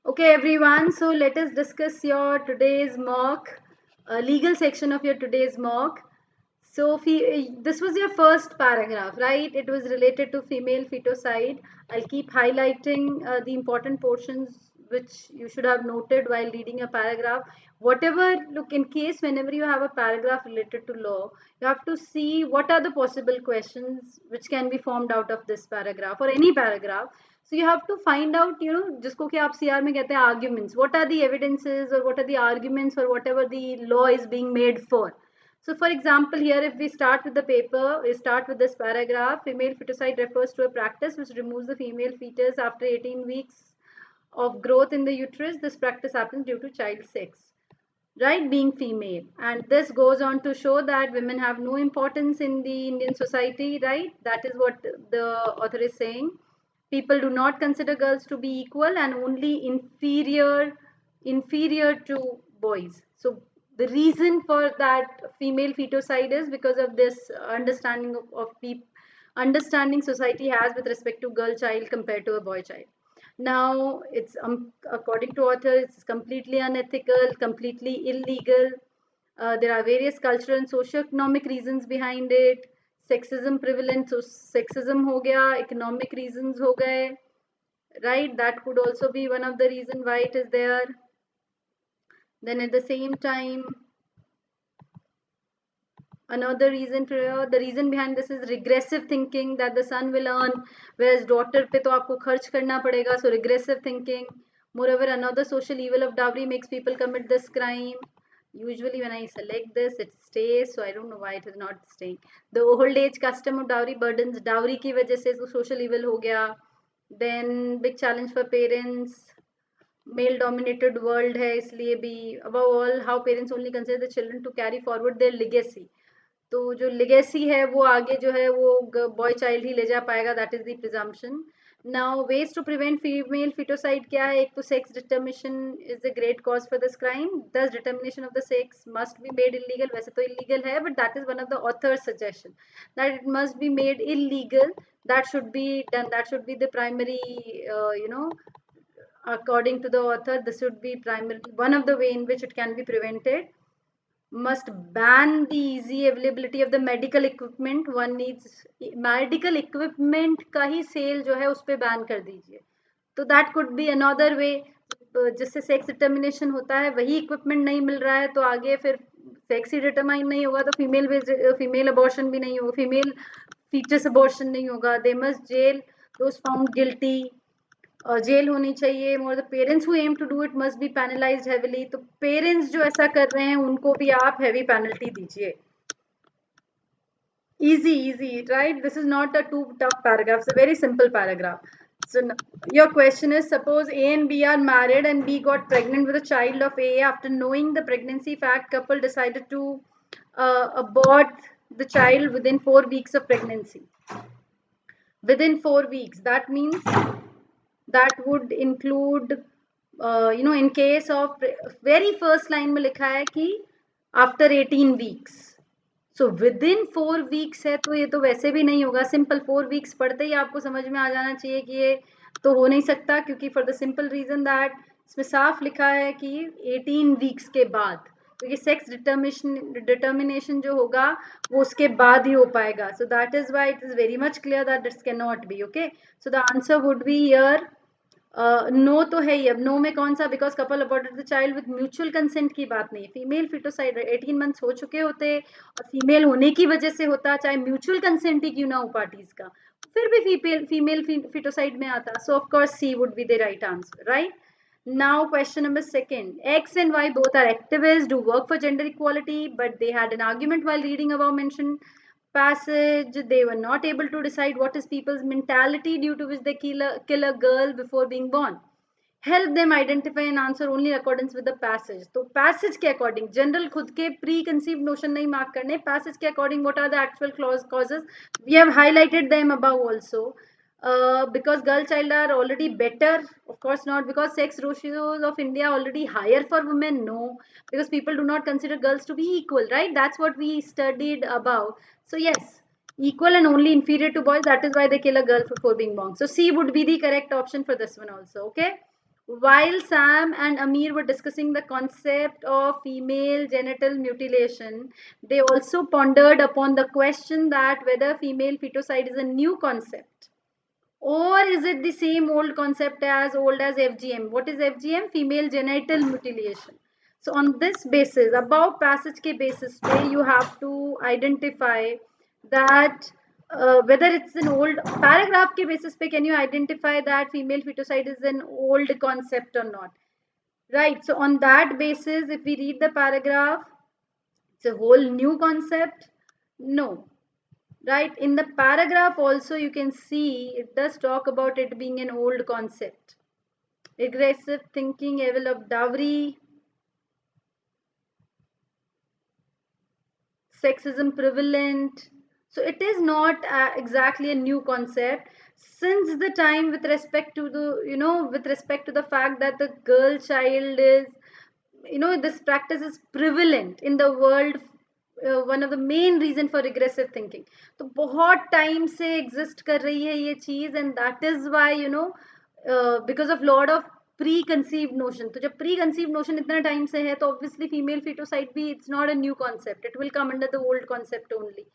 Okay, everyone. So let us discuss your today's mock, legal section of your today's mock. So this was your first paragraph, right? It was related to female fetocide. I'll keep highlighting the important portions which you should have noted while reading a paragraph. Whatever, look, in case whenever you have a paragraph related to law, you have to see what are the possible questions which can be formed out of this paragraph or any paragraph. So you have to find out, जिसको कि आप CR में कहते हैं arguments. What are the evidences or what are the arguments for whatever the law is being made for? So for example, here if we start with the paper, we start with this paragraph, female feticide refers to a practice which removes the female fetus after 18 weeks of growth in the uterus. This practice happens due to child sex, right, being female. And this goes on to show that women have no importance in the Indian society, right? That is what the author is saying. People do not consider girls to be equal and only inferior to boys. So the reason for that female fetocide is because of this understanding of people, understanding society has with respect to girl child compared to a boy child. Now, it's according to authors, it's completely unethical, completely illegal. There are various cultural and socio-economic reasons behind it. Sexism prevalent, so sexism हो गया, economic reasons हो गए, right? That could also be one of the reason why it is there. Then at the same time, another reason for the reason behind this is regressive thinking that the son will earn, whereas daughter पे तो आपको खर्च करना पड़ेगा. So regressive thinking. Moreover, another social evil of dowry makes people commit this crime. Usually when I select this, it stays. So I don't know why it is not staying. The old age custom of dowry burdens dowry की वजह से तो social evil हो गया. Then big challenge for parents. Male dominated world है इसलिए भी. Above all, how parents only consider the children to carry forward their legacy. तो जो लेगेसी है वो आगे जो है वो बॉय चाइल्ड ही ले जा पाएगा. That is the presumption. Now ways to prevent female foeticide क्या है? एक तो sex determination is the great cause for this crime. This determination of the sex must be made illegal. वैसे तो इलीगल है but that is one of the author suggestion that it must be made illegal. That should be done. That should be the primary, according to the author, this should be primary one of the way in which it can be prevented. Must ban the easy availability of the medical equipment. One needs medical equipment का ही cell जो है उस पर ban कर दीजिए. तो that could be another way. जिससे sex determination होता है वही इक्विपमेंट नहीं मिल रहा है तो आगे फिर सेक्स ही डिटरमाइन नहीं होगा तो फीमेल अबॉर्शन भी नहीं होगा, फीमेल फीचर्स अबॉर्शन नहीं होगा. They must jail those found guilty. Jail होनी चाहिए. More the parents who aim to do it must be penalised heavily. तो पेरेंट्स जो ऐसा कर रहे हैं उनको भी आप हैवी पेनल्टी दीजिए. Easy, right? This is not a too tough paragraph. It's a very simple paragraph. So your question is, suppose A and B are married and B got pregnant with a child of A. After knowing the pregnancy fact, couple decided to abort the child within 4 weeks of pregnancy. Within 4 weeks, that means that would include, in case of very first line में लिखा है कि after 18 weeks. So within 4 weeks है तो ये तो वैसे भी नहीं होगा. सिंपल 4 weeks पढ़ते ही आपको समझ में आ जाना चाहिए कि ये तो हो नहीं सकता, क्योंकि for the simple reason that इसमें साफ लिखा है कि 18 weeks के बाद. तो ये सेक्स डिटर्मिनेशन जो होगा वो उसके बाद ही हो पाएगा. So that is why it is very much clear that this can not be. Okay, so the answer would be here no. तो है ही. अब नो में कौन सा? Because couple aborted the child with mutual consent की बात नहीं. फीमेल फिटोसाइड 18 मंथ्स हो चुके होते और फीमेल होने की वजह से होता, चाहे म्यूचुअल कंसेंट ही क्यों ना हो पार्टीज का, फिर भी फीमेल फिटोसाइड में आता. So of course C would be the right answer, right? Now question number second. X and Y both are activists, do work for gender equality, but they had an argument while reading above mentioned passage. They were not able to decide what is people's mentality due to which they kill a girl before being born. Help them identify and answer only in accordance with the passage. तो passage के according, general खुद के preconceived notion नहीं mark करने. Passage के according what are the actual causes? We have highlighted them above also. Because girl child are already better? Of course not. Because sex ratios of India are already higher for women? No. Because people do not consider girls to be equal, right? That's what we studied above. So yes, equal and only inferior to boys. That is why they kill a girl before being born. So C would be the correct option for this one also. Okay. While Sam and Amir were discussing the concept of female genital mutilation, they also pondered upon the question that whether female feticide is a new concept or is it the same old concept as old as FGM? What is FGM? Female genital mutilation. So on this basis, above passage ke basis pe, you have to identify that whether it's an old paragraph ke basis pe, can you identify that female feticide is an old concept or not? Right. So on that basis, if we read the paragraph, it's a whole new concept. No, right, in the paragraph also you can see it does talk about it being an old concept. Regressive thinking, level of dowry, sexism prevalent. So it is not exactly a new concept since the time, with respect to the, with respect to the fact that the girl child is, this practice is prevalent in the world. One of the main reason for regressive thinking, तो बहुत time से exist कर रही है ये चीज, and that is why because of lot of preconceived notion. तो जब preconceived notion इतना time से है तो obviously female feticide भी it's not a new concept, it will come under the old concept only.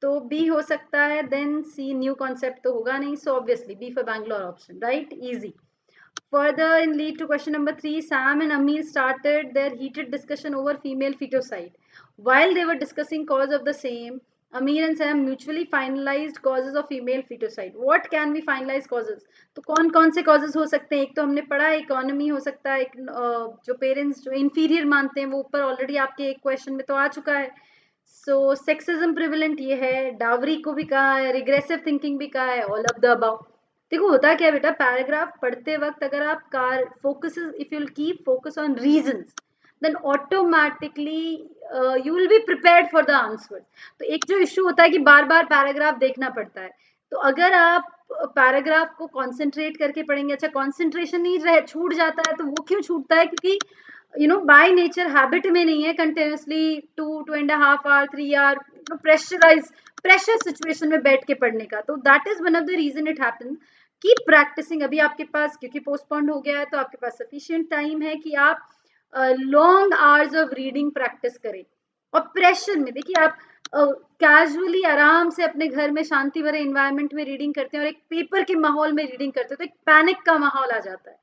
तो B हो सकता है, then C new concept तो होगा नहीं, so obviously B for Bangalore option, right? Easy. Further, in lead to question number 3, Sam and Amir started their heated discussion over female feticide. While they were discussing cause of the same, Amir and Sam mutually finalized causes of female feticide. What can we finalize causes? तो कौन कौन से causes हो सकते हैं? एक तो हमने पढ़ा इकोनॉमी हो सकता है, जो पेरेंट्स जो inferior मानते हैं वो ऊपर ऑलरेडी आपके एक क्वेश्चन में तो आ चुका है. सो सेक्सिज्म प्रिविलेंट ये है, डावरी को भी कहा है, रिग्रेसिव थिंकिंग भी कहा है, ऑल ऑफ द अबव. देखो होता क्या है बेटा, पैराग्राफ पढ़ते वक्त अगर आप कार focus, if you will keep focus on reasons, then automatically you will be prepared for the answer. तो एक जो इशू होता है कि बार बार पैराग्राफ देखना पड़ता है, तो अगर आप पैराग्राफ को कॉन्सेंट्रेट करके पढ़ेंगे, अच्छा कॉन्सेंट्रेशन नहीं रह छूट जाता है, तो वो क्यों छूटता है? क्योंकि बाय नेचर हैबिट में नहीं है continuously 2.5 hour 3 hour pressure situation में बैठ के पढ़ने का. तो that is one of the reason it happen. Keep practising. अभी आपके पास क्योंकि पोस्टपोन्ड हो गया है तो आपके पास सफिशिएंट टाइम है कि आप long hours of reading practice करें. और प्रेशर में देखिए, आप कैजुअली आराम से अपने घर में शांति भरे एनवायरनमेंट में रीडिंग करते हैं और एक पेपर के माहौल में रीडिंग करते हैं तो एक पैनिक का माहौल आ जाता है.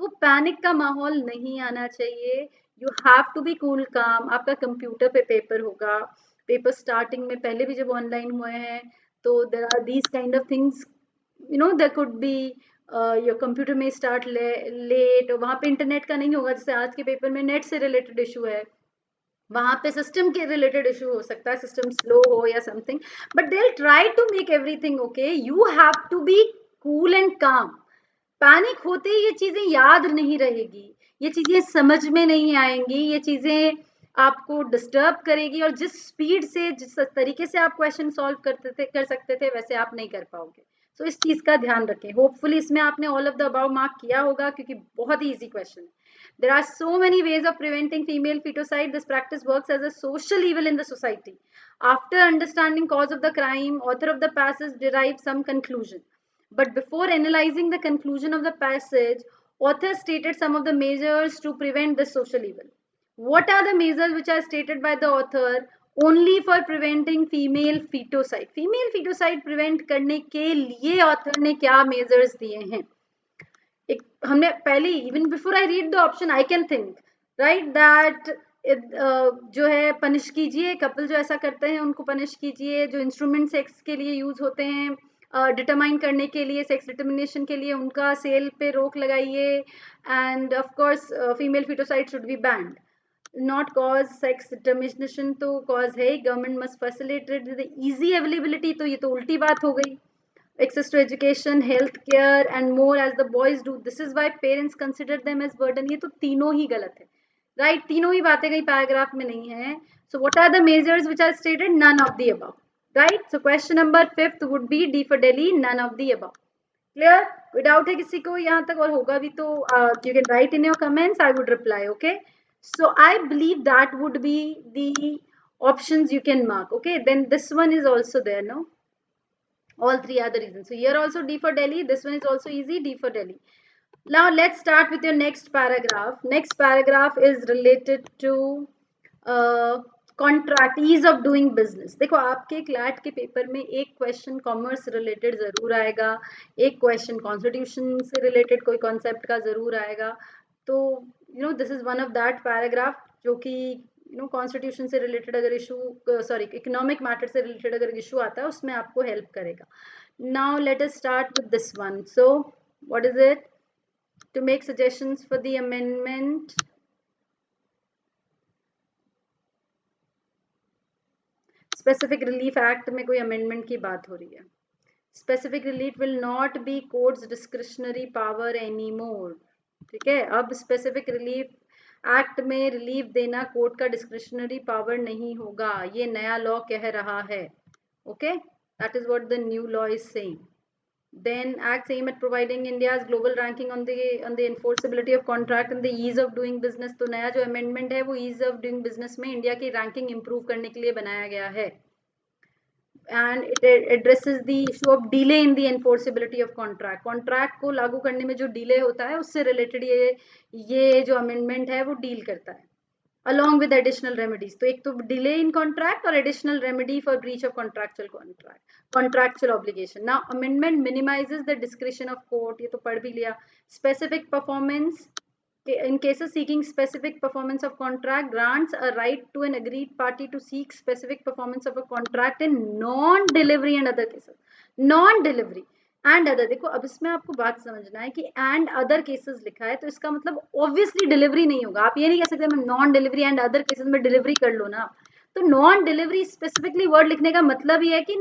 वो पैनिक का माहौल नहीं आना चाहिए. You have to be cool calm. आपका कंप्यूटर पे पेपर होगा, पेपर स्टार्टिंग में पहले भी जब ऑनलाइन हुए हैं तो there are these kind of things, there could be your computer में स्टार्ट लेट, और वहाँ पे इंटरनेट का नहीं होगा. जैसे आज के पेपर में नेट से रिलेटेड इशू है, वहां पे सिस्टम के रिलेटेड इशू हो सकता है, सिस्टम स्लो हो या something, but they will try to make everything okay. You have to be cool and calm. Panic होते ही ये चीजें याद नहीं रहेगी, ये चीजें समझ में नहीं आएंगी, ये चीजें आपको डिस्टर्ब करेगी, और जिस स्पीड से जिस तरीके से आप क्वेश्चन सॉल्व कर सकते थे वैसे आप नहीं कर पाओगे. तो इस चीज का ध्यान रखें. होपफुली इसमें आपने all of the above mark किया होगा क्योंकि बहुत ही इजी क्वेश्चन है. There are so many ways of preventing female feticide. This practice works as a social evil in the society. After understanding cause of the crime, author of the passage derives some conclusion. But before analyzing the conclusion of the passage, author stated some of the measures to prevent this social evil. What are the measures which are stated by the author only for preventing female feticide? Female feticide prevent करने के लिए author ने क्या measures दिए हैं? एक हमने पहले, even before I read the option I can think right that जो है पनिश कीजिए, कपल जो ऐसा करते हैं उनको पनिश कीजिए, जो इंस्ट्रूमेंट सेक्स के लिए यूज होते हैं डिटरमाइन करने के लिए, सेक्स डिटर्मिनेशन के लिए, उनका सेल पे रोक लगाइए. And of course female foeticide should be banned. Not cause sex determination तो कॉज है, government must facilitate the easy availability, तो ये तो उल्टी बात हो गई. Access to education, health care and more as the boys do. This is why parents consider them as burden. ये तो तीनों ही गलत है, right? तीनों ही बातें कहीं पैराग्राफ में नहीं है. So what are the measures which are stated? None of the above, right? So question number 5 would be D for Delhi, none of the above. Clear? कोई डाउट है किसी को यहाँ तक? और होगा भी तो you can write in your comments. I would reply. Okay? So I believe that would be the options you can mark. Okay? Then this one is also there, no? All three are the reasons. So here also D for Delhi. This one is also easy, D for Delhi. Now let's start with your next paragraph. Next paragraph is related to contract, ease of doing business. देखो आपके CLAT के paper में एक question commerce related जरूर आएगा, एक question constitution से related कोई कॉन्सेप्ट का जरूर आएगा. तो this is one of that paragraph जो कि कॉन्स्टिट्यूशन से रिलेटेड अगर इशू, सॉरी इकोनॉमिक मैटर से रिलेटेड अगर इशू आता है उसमें आपको हेल्प करेगा. Now let us start with this one. So what is it? To make suggestions for the amendment. Specific Relief Act में कोई amendment की बात हो रही है. Specific relief will not be court's discretionary power anymore. ठीक है, अब Specific Relief Act में रिलीफ देना कोर्ट का डिस्क्रिशनरी पावर नहीं होगा, ये नया लॉ कह रहा है. Okay, that is what the new law is saying. Then acts aim at providing India's global ranking on the enforceability of contract and the ease of doing business. तो नया जो amendment है वो ease of doing business में India की ranking improve करने के लिए बनाया गया है. And it addresses the issue of delay in the enforceability of contract. Contract को लागू करने में जो delay होता है उससे related ये जो amendment है वो deal करता है. Along with additional remedies. तो एक तो delay in contract और additional remedy for breach of contractual obligation. Now amendment minimizes the discretion of court. ये तो पढ़ भी लिया. Specific performance, in cases seeking specific performance of contract, grants a right to an agreed party to seek specific performance of a contract in non-delivery and other cases. Non-delivery and other. देखो अब इसमें आपको बात समझना है कि and other cases लिखा है तो इसका मतलब ऑब्वियसली डिलीवरी नहीं होगा. आप ये नहीं कह सकते मैं non delivery and other cases में डिलीवरी कर लो ना. तो नॉन डिलीवरी स्पेसिफिकली वर्ड लिखने का मतलब ये है कि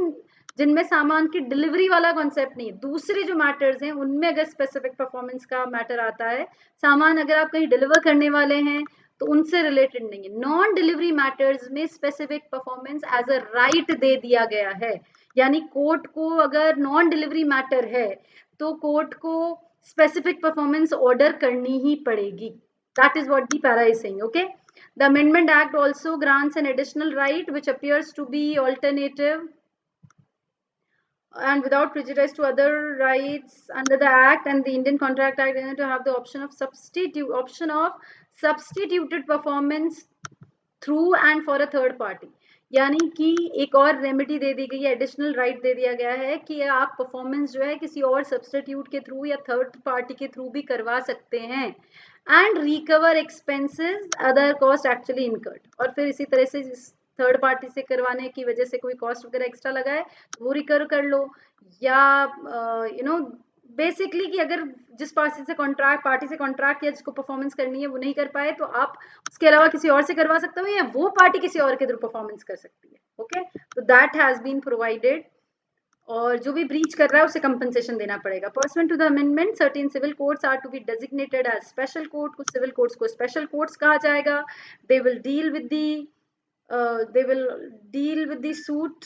जिनमें सामान की डिलीवरी वाला कॉन्सेप्ट नहीं है. दूसरे जो मैटर्स हैं उनमें अगर स्पेसिफिक परफॉर्मेंस का मैटर आता है, सामान अगर आप कहीं डिलीवर करने वाले हैं तो उनसे रिलेटेड नहीं है. नॉन डिलीवरी मैटर्स में specific performance as a right दे दिया गया है. यानी कोर्ट को अगर नॉन डिलीवरी मैटर है तो कोर्ट को स्पेसिफिक परफॉर्मेंस ऑर्डर करनी ही पड़ेगी. That is what the para is saying. Okay, the amendment act also grants an additional right which appears to be alternative and without prejudice to other rights under the act and the Indian Contract Act to have the option of substituted performance through and for a third party. यानी कि एक और remedy दे दी गई है, additional right दे दिया गया है कि आप परफॉर्मेंस जो है किसी और सब्सटीट्यूट के थ्रू या थर्ड पार्टी के थ्रू भी करवा सकते हैं and recover expenses other cost actually incurred. और फिर इसी तरह से थर्ड पार्टी से करवाने की वजह से कोई कॉस्ट वगैरह एक्स्ट्रा लगा है तो वो रिकवर कर लो. या बेसिकली कि अगर जिस पार्टी से कॉन्ट्रैक्ट या जिसको परफॉर्मेंस करनी है वो नहीं कर पाए तो आप उसके अलावा किसी और से करवा सकते हो या वो पार्टी किसी और के थ्रू परफॉर्मेंस कर सकती है. ओके, तो दैट हैज बीन प्रोवाइडेड. और जो भी ब्रीच कर रहा है उसे कंपनसेशन देना पड़ेगा. Pursuant to the amendment certain civil courts are to be designated as special court. कुछ सिविल कोर्ट्स को स्पेशल कोर्ट्स कहा जाएगा. They will deal with the suit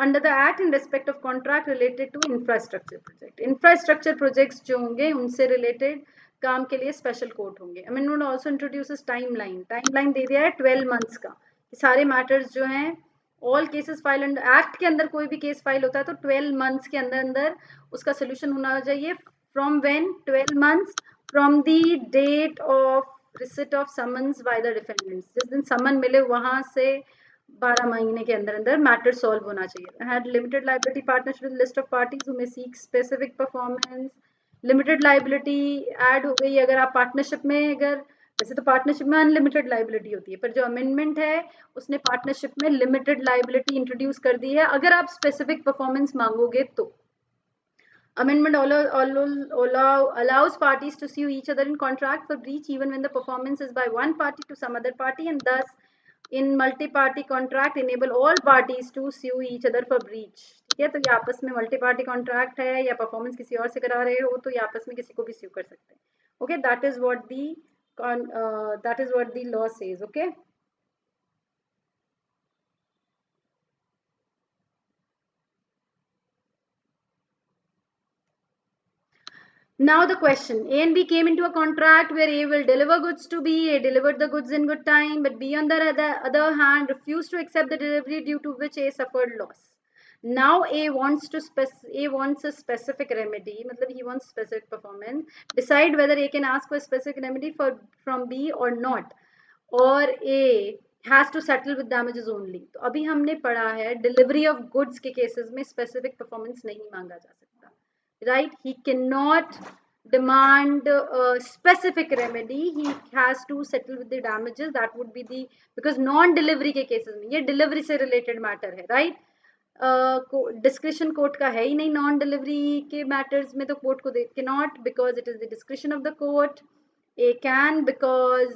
under the act in respect of contract related to infrastructure project. Infrastructure projects जो होंगे उनसे related काम के लिए special court होंगे. Amendment also introduces timeline. Timeline दे दिया है 12 months का. सारे matters जो हैं all cases file under act के अंदर कोई भी case file होता है तो 12 months के अंदर अंदर उसका solution होना चाहिए. From when? 12 months from the date of receipt of summons by the defendants. जिस दिन समन मिले वहां से 12 महीने के अंदर अंदर मैटर सॉल्व होना चाहिए. Had limited liability partnership with list of parties who may seek specific performance. Limited liability add हो गई अगर आप पार्टनरशिप में, अगर वैसे तो पार्टनरशिप में अनलिमिटेड लाइबिलिटी होती है पर जो अमेंडमेंट है उसने पार्टनरशिप में लिमिटेड लाइबिलिटी इंट्रोड्यूस कर दी है अगर आप स्पेसिफिक परफॉर्मेंस मांगोगे तो. Amendment allows parties to sue each other in contract for breach even when the performance is by one party to some other party and thus in multi-party contract enable all parties to sue each other for breach. ठीक है, तो ये आपस में multi party contract है या performance किसी और से करा रहे हो तो ये आपस में किसी को भी sue कर सकते हैं. Okay, that is what the law says. Okay, now the question, A and B came into a contract where A will deliver goods to B, A delivered the goods in good time, but B on the other hand refused to accept the delivery due to which A suffered loss. Now A wants a specific remedy, मतलब he wants specific performance. Decide whether A can ask for a specific remedy from B or not, or A has to settle with damages only. तो अभी हमने पढ़ा है delivery of goods के cases में specific performance नहीं मांगा जा सकता, right? He cannot demand a specific remedy. He has to settle with the damages. That would be the, because non-delivery के cases में, ये delivery से related matter है, right? डिस्क्रिशन कोर्ट का है ही नहीं नॉन डिलीवरी के मैटर्स में, तो कोर्ट को के not because it is the discretion of the court. A can because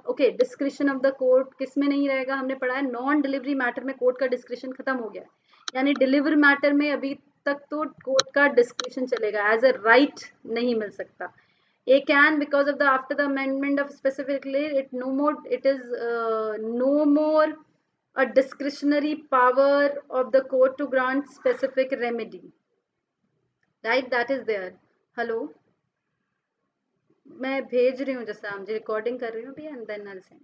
okay, discretion of the court किस में नहीं रहेगा, हमने पढ़ा है नॉन डिलीवरी मैटर में कोर्ट का डिस्क्रिशन खत्म हो गया, यानी डिलीवरी मैटर में अभी तक तो कोर्ट का डिस्क्रिशन चलेगा, एज अ राइट नहीं मिल सकता. A can because of the after the amendment of specifically it no more, it is no more a discretionary power of the court to grant specific remedy, right? That is there. Hello, मैं भेज रही हूँ, जैसे मुझे recording कर रही हूँ भी, and then I'll send.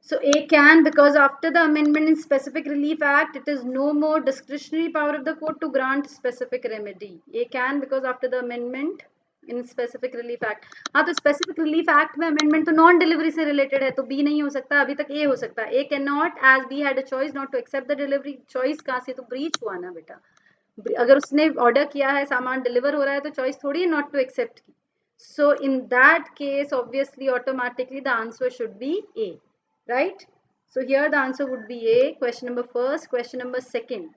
So A can because after the amendment in Specific Relief Act, it is no more discretionary power of the court to grant specific remedy. A can because after the amendment in specific relief act. हाँ, तो specific relief act में amendment तो non delivery से related है, तो B नहीं हो सकता, अभी तक ए हो सकता है. A can not, as B had a choice not to accept the delivery. Choice कहाँ से, तो ब्रीच हुआ ना बेटा. अगर उसने ऑर्डर किया है, सामान डिलीवर हो रहा है, तो चॉइस थोड़ी है नॉट टू एक्सेप्ट की. So in that case obviously automatically the answer should be A, right? So here the answer would be A, question number first. Question number second,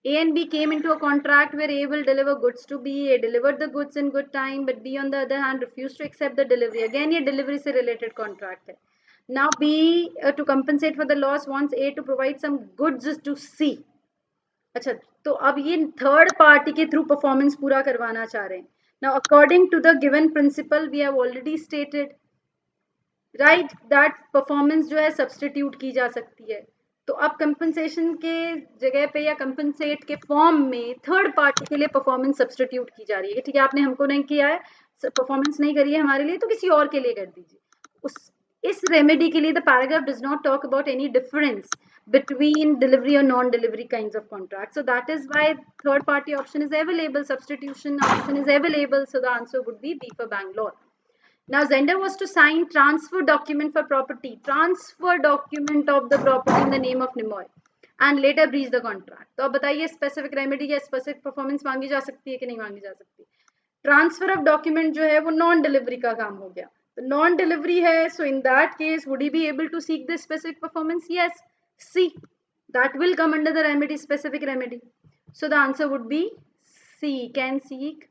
A and B came into a contract where A will deliver goods to B. A delivered the goods in good time, but B on the other hand refused to accept the delivery. Again ये delivery से related contract है. Now B to compensate for the loss wants A to provide some goods to C. अच्छा, तो अब ये third party के through performance पूरा करवाना चाह रहे हैं. Now according to the given principle we have already stated, right, that performance जो है सब्सटीट्यूट की जा सकती है. तो अब कंपनसेशन के जगह पे या कंपनसेट के फॉर्म में थर्ड पार्टी के लिए परफॉर्मेंस सब्सटीट्यूट की जा रही है. ठीक है, आपने हमको नहीं किया है, परफॉर्मेंस नहीं करी है हमारे लिए, तो किसी और के लिए कर दीजिए. उस इस रेमेडी के लिए the paragraph does not talk about any difference between delivery or non-delivery kinds of contracts. So that is why third party option is available, substitution option is available. So the answer would be B for Bangalore. Now Zender was to sign transfer document for property, transfer document of the property in the name of Nimoy, and later breach the contract. तो अब बताइए specific remedy या specific performance मांगी जा सकती है कि नहीं मांगी जा सकती. ट्रांसफर ऑफ डॉक्यूमेंट जो है वो नॉन डिलीवरी का काम हो गया, तो नॉन डिलीवरी है. So in that case would he be able to seek the specific performance? Yes, C, that will come under the remedy, specific remedy. So the answer would be C, can seek.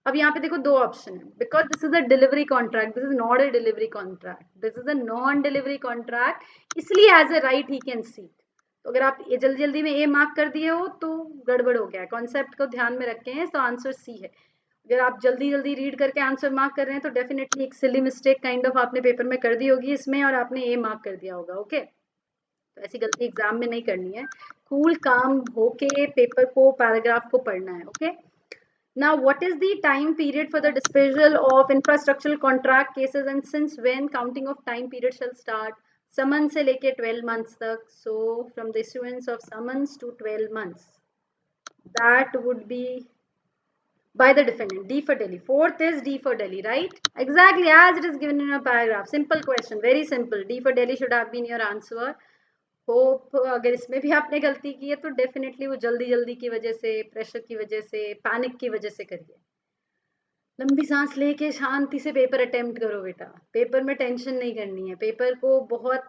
अब यहाँ पे देखो दो option है, because this is a delivery contract, this is not a delivery contract, this is a non delivery contract, इसलिए as a right he can seek. तो अगर आप ये जल्दी जल्दी में ए मार्क कर दिए हो तो गड़बड़ हो गया है, कॉन्सेप्ट को ध्यान में रखे हैं, तो आंसर सी है. अगर आप जल्दी जल्दी रीड करके आंसर मार्क कर रहे हैं तो डेफिनेटली एक सिली मिस्टेक काइंड ऑफ आपने पेपर में कर दी होगी इसमें, और आपने ए मार्क कर दिया होगा. ओके, तो ऐसी गलती एग्जाम में नहीं करनी है, कूल काम होके पेपर को, पैराग्राफ को पढ़ना है. Okay. Now, what is the time period for the disposal of infrastructural contract cases, and since when counting of time period shall start? Summons से लेके 12 months तक. So from the issuance of summons to 12 months. That would be by the defendant. D for Delhi. Fourth is D for Delhi, right? Exactly as it is given in a paragraph. Simple question, very simple. D for Delhi should have been your answer. Hope अगर इसमें भी आपने गलती की है तो definitely वो जल्दी जल्दी की वजह से, प्रेशर की वजह से, पैनिक की वजह से करिए. लंबी सांस लेके शांति से पेपर अटेम्प्ट करो बेटा, पेपर में टेंशन नहीं करनी है. पेपर को बहुत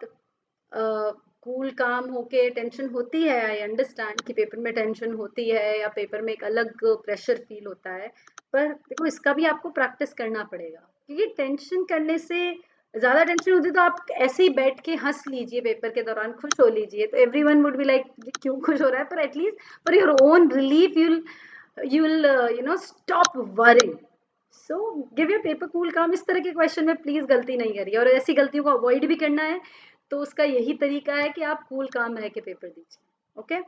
कूल काम होके, टेंशन होती है, आई अंडरस्टैंड कि पेपर में टेंशन होती है या पेपर में एक अलग प्रेशर फील होता है, पर देखो इसका भी आपको प्रैक्टिस करना पड़ेगा, क्योंकि टेंशन करने से, ज्यादा टेंशन होती तो आप ऐसे ही बैठ के हंस लीजिए पेपर के दौरान, खुश हो लीजिए, तो एवरीवन वुड बी लाइक क्यों खुश हो रहा है, पर at least for your own relief you will you know stop worrying. So give your paper cool काम. इस तरह के क्वेश्चन में प्लीज गलती नहीं करिए, और ऐसी गलतियों को अवॉइड भी करना है, तो उसका यही तरीका है कि आप कूल काम रह के पेपर दीजिए. Okay.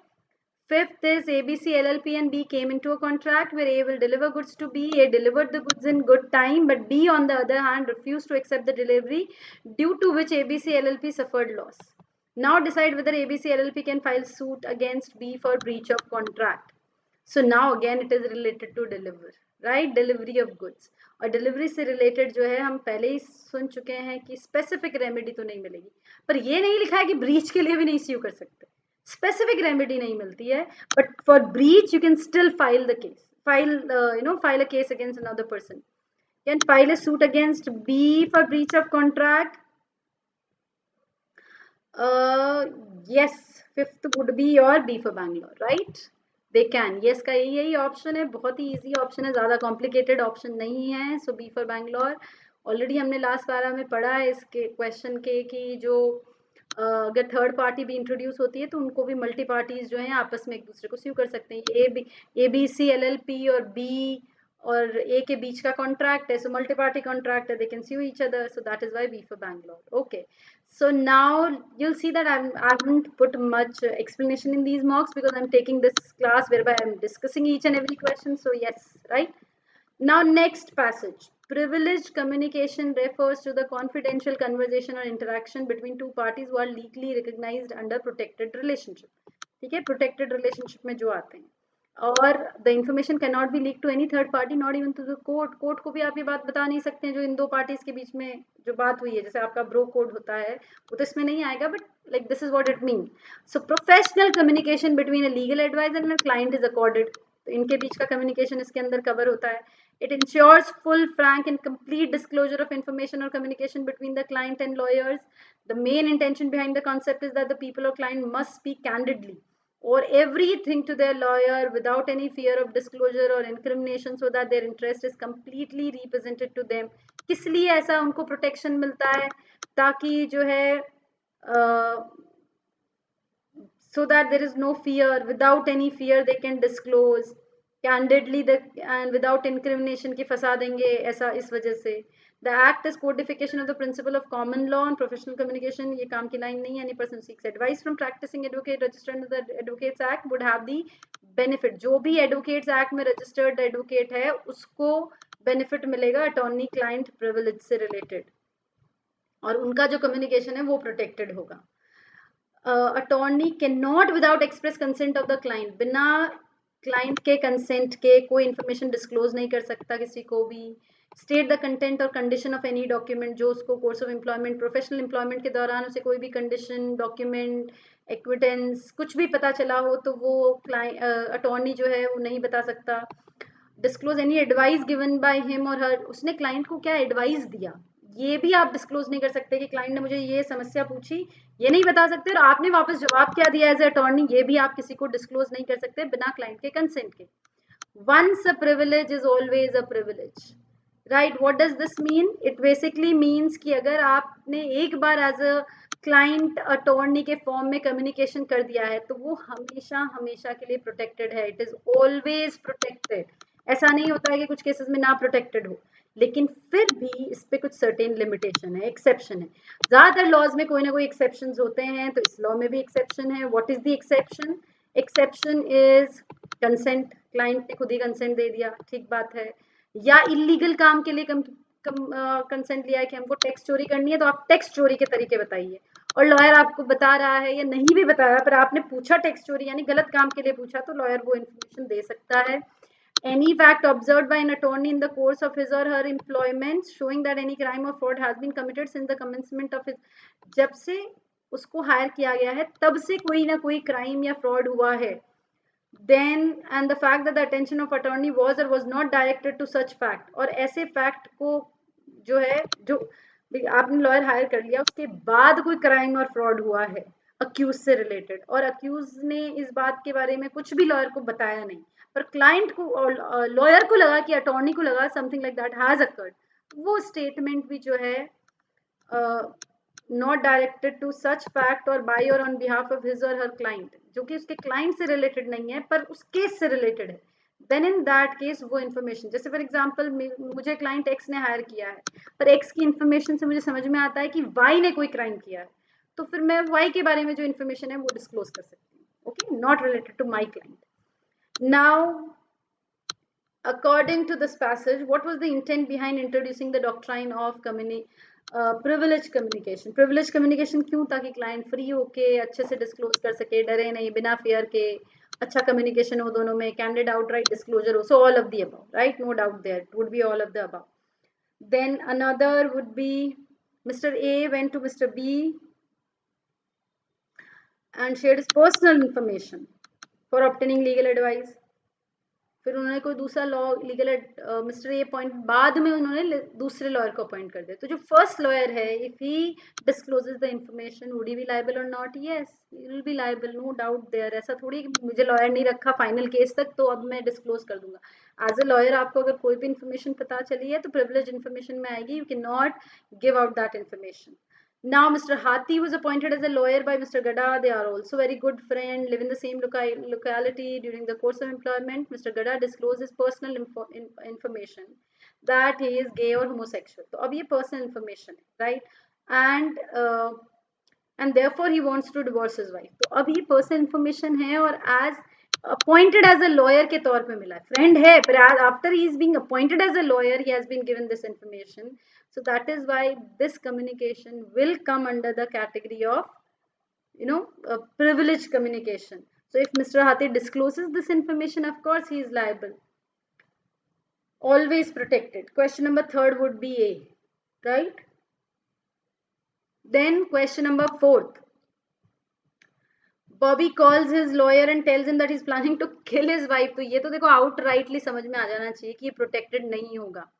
Fifth is ABC, LLP and B came into a contract where A will deliver goods to B. A delivered the goods in good time, but B on the other hand refused to accept the delivery, due to which ABC, LLP suffered loss. Now decide whether ABC LLP can file suit against B for breach of contract. So now again it is related to deliver, right? Delivery of goods. और delivery से related जो है हम पहले ही सुन चुके हैं कि specific remedy तो नहीं मिलेगी, पर ये नहीं लिखा है कि ब्रीच के लिए भी नहीं स्यू कर सकते. स्पेसिफिक रेमेडी नहीं मिलती है, but for breach you can still file the case, file a case against another person. Can file a suit against B for breach of contract. Yes, fifth would be your B for Bangalore, right? They can. Yes का यही option है, बहुत ही easy option है, ज़्यादा complicated option नहीं है. सो B for Bangalore. Already हमने last बार में पढ़ा है इसके क्वेश्चन के कि जो अगर थर्ड पार्टी भी इंट्रोड्यूस होती है तो उनको भी मल्टी पार्टीज जो हैं आपस में एक दूसरे को स्यू कर सकते हैं. A B C L L P और बी और ए के बीच का कॉन्ट्रैक्ट है, सो मल्टी पार्टी कॉन्ट्रैक्ट है, they can sue each other, so that is why B for Bangalore. Okay, so now you'll see that I haven't put much explanation in these mocks because I'm taking this class whereby I'm discussing each and every question. So yes, right. Now next passage, privileged communication refers to the confidential conversation or interaction between two parties who are legally recognized under protected relationship. ठीक है, protected relationship में जो आते हैं. और the information can not be leak to any third party, not even to the court. Court को भी आप ये बात बता नहीं सकते हैं जो इन दो पार्टीज के बीच में जो बात हुई है, जैसे आपका ब्रो कोड होता है वो तो इसमें नहीं आएगा, but like this is what it mean. So professional communication between a legal adviser and a client is accorded. तो इनके बीच का कम्युनिकेशन इसके अंदर कवर होता है. It ensures full, frank, and complete disclosure of information or communication between the client and lawyers. The main intention behind the concept is that the people or client must speak candidly or everything to their lawyer without any fear of disclosure or incrimination so that their interest is completely represented to them. किस लिए ऐसा उनको protection मिलता है? ताकि जो है so that there is no fear, without any fear they can disclose candidly and without incrimination की फंसा देंगे ऐसा, इस वजह से. The act is codification of the principle of common law and professional communication. ये काम की लाइन नहीं है. Any person seeks advice from practicing advocate registered under the Advocates Act would have the benefit. जो भी Advocates Act में registered advocate है उसको benefit मिलेगा attorney client privilege से related, और उनका जो communication है वो protected होगा. Attorney can not without express consent of the client, बिना क्लाइंट के कंसेंट के कोई इन्फॉर्मेशन डिस्क्लोज नहीं कर सकता किसी को भी. स्टेट द कंटेंट और कंडीशन ऑफ एनी डॉक्यूमेंट जो उसको course of employment, professional employment के दौरान उसे कोई भी कंडीशन, डॉक्यूमेंट, एक्विडेंस कुछ भी पता चला हो तो वो अटॉर्नी जो है वो नहीं बता सकता. Disclose any advice given by him और हर, उसने क्लाइंट को क्या एडवाइस दिया ये भी आप डिस्क्लोज नहीं कर सकते कि क्लाइंट ने मुझे ये समस्या पूछी, ये नहीं बता सकते, और आपने वापस जवाब क्या दिया एज ए अटॉर्नी ये भी आप किसी को डिस्क्लोज नहीं कर सकते बिना क्लाइंट के कंसेंट के. Once a privilege is always a privilege, right. What does this mean? It basically means कि अगर आपने एक बार एज अ क्लाइंट अटॉर्नी के फॉर्म में कम्युनिकेशन कर दिया है तो वो हमेशा हमेशा के लिए प्रोटेक्टेड है. It is always protected. ऐसा नहीं होता है कि कुछ केसेस में ना प्रोटेक्टेड हो, लेकिन फिर भी इस पे कुछ सर्टेन लिमिटेशन है, एक्सेप्शन है. ज्यादातर लॉज में कोई ना कोई एक्सेप्शन होते हैं, तो इस लॉ में भी एक्सेप्शन है. What is the exception? Exception is consent. Client ने खुद ही कंसेंट दे दिया, ठीक बात है. या इलीगल काम के लिए कंसेंट लिया है कि हमको टैक्स चोरी करनी है तो आप टैक्स चोरी के तरीके बताइए, और लॉयर आपको बता रहा है या नहीं भी बता रहा पर आपने पूछा टैक्स चोरी यानी गलत काम के लिए पूछा, तो लॉयर वो इन्फॉर्मेशन दे सकता है. Any fact observed by an attorney in the course of his or her employment showing that any crime or fraud has been committed since the commencement of his, जब से उसको हायर किया गया है तब से कोई ना कोई क्राइम या फ्रॉड हुआ है, then and the fact that the attention of attorney was or was not directed to such fact, और ऐसे फैक्ट को जो है, जो आपने लॉयर हायर कर लिया उसके बाद कोई क्राइम और फ्रॉड हुआ है अक्यूज से रिलेटेड, और अक्यूज ने इस बात के बारे में कुछ भी लॉयर को बताया नहीं, पर क्लाइंट को और लॉयर को लगा कि अटॉर्नी को लगा something like that has occurred, वो स्टेटमेंट भी जो है not directed to such fact और बाय और ऑन बिहाफ ऑफ हिज और हर क्लाइंट, जो कि उसके क्लाइंट से रिलेटेड नहीं है पर उस केस से रिलेटेड है, देन इन दैट केस वो इन्फॉर्मेशन, जैसे फॉर एग्जांपल मुझे क्लाइंट एक्स ने हायर किया है पर एक्स की इन्फॉर्मेशन से मुझे समझ में आता है कि वाई ने कोई क्राइम किया है, तो फिर मैं वाई के बारे में जो इन्फॉर्मेशन है वो डिस्क्लोज कर सकती हूँ. Okay, not related to my client. Now, according to this passage, what was the intent behind introducing the doctrine of privilege communication क्यों? ताकि क्लाइंट फ्री होके अच्छे से डिस्क्लोज कर सके, डरे नहीं, बिना फियर के, अच्छा कम्युनिकेशन हो दोनों में, कैंडिड आउटराइट डिस्क्लोजर हो. So all of the above, right? No doubt there, it would be all of the above. Then another would be Mr. A went to Mr. B and shared his personal information for obtaining legal advice. फिर उन्होंने कोई दूसरा law legal mister A appoint, बाद में उन्होंने दूसरे lawyer को appoint कर दिया. तो जो फर्स्ट लॉयर है, if he discloses the information, would he be liable और not? Yes, he will be liable, no doubt there. ऐसा थोड़ी कि मुझे लॉयर नहीं रखा फाइनल केस तक तो अब मैं डिस्क्लोज कर दूंगा. एज अ लॉयर आपको अगर कोई भी इन्फॉर्मेशन पता चली है तो प्रिविलेज इन्फॉर्मेशन में आएगी. You can not give out that information. Now Mr. Hathi was appointed as a lawyer by Mr. Gada. They are also very good friends, live in the same locality. During the course of employment, Mr. Gada disclosed his personal information that he is gay or homosexual. तो अब ये personal information है, right? And therefore he wants to divorce his wife. तो अब ये personal information है और as appointed as a lawyer के तौर पे मिला है. Friend है, पर after he is being appointed as a lawyer, he has been given this information. So that is why this communication will come under the category of, privileged communication. So if Mr. Hathi discloses this information, of course he is liable. Always protected. Question number 3 would be A, right? Then question number 4. Bobby calls his lawyer and tells him that he's planning to kill his wife. तो ये तो देखो outrightly समझ में आ जाना चाहिए कि ये protected नहीं होगा.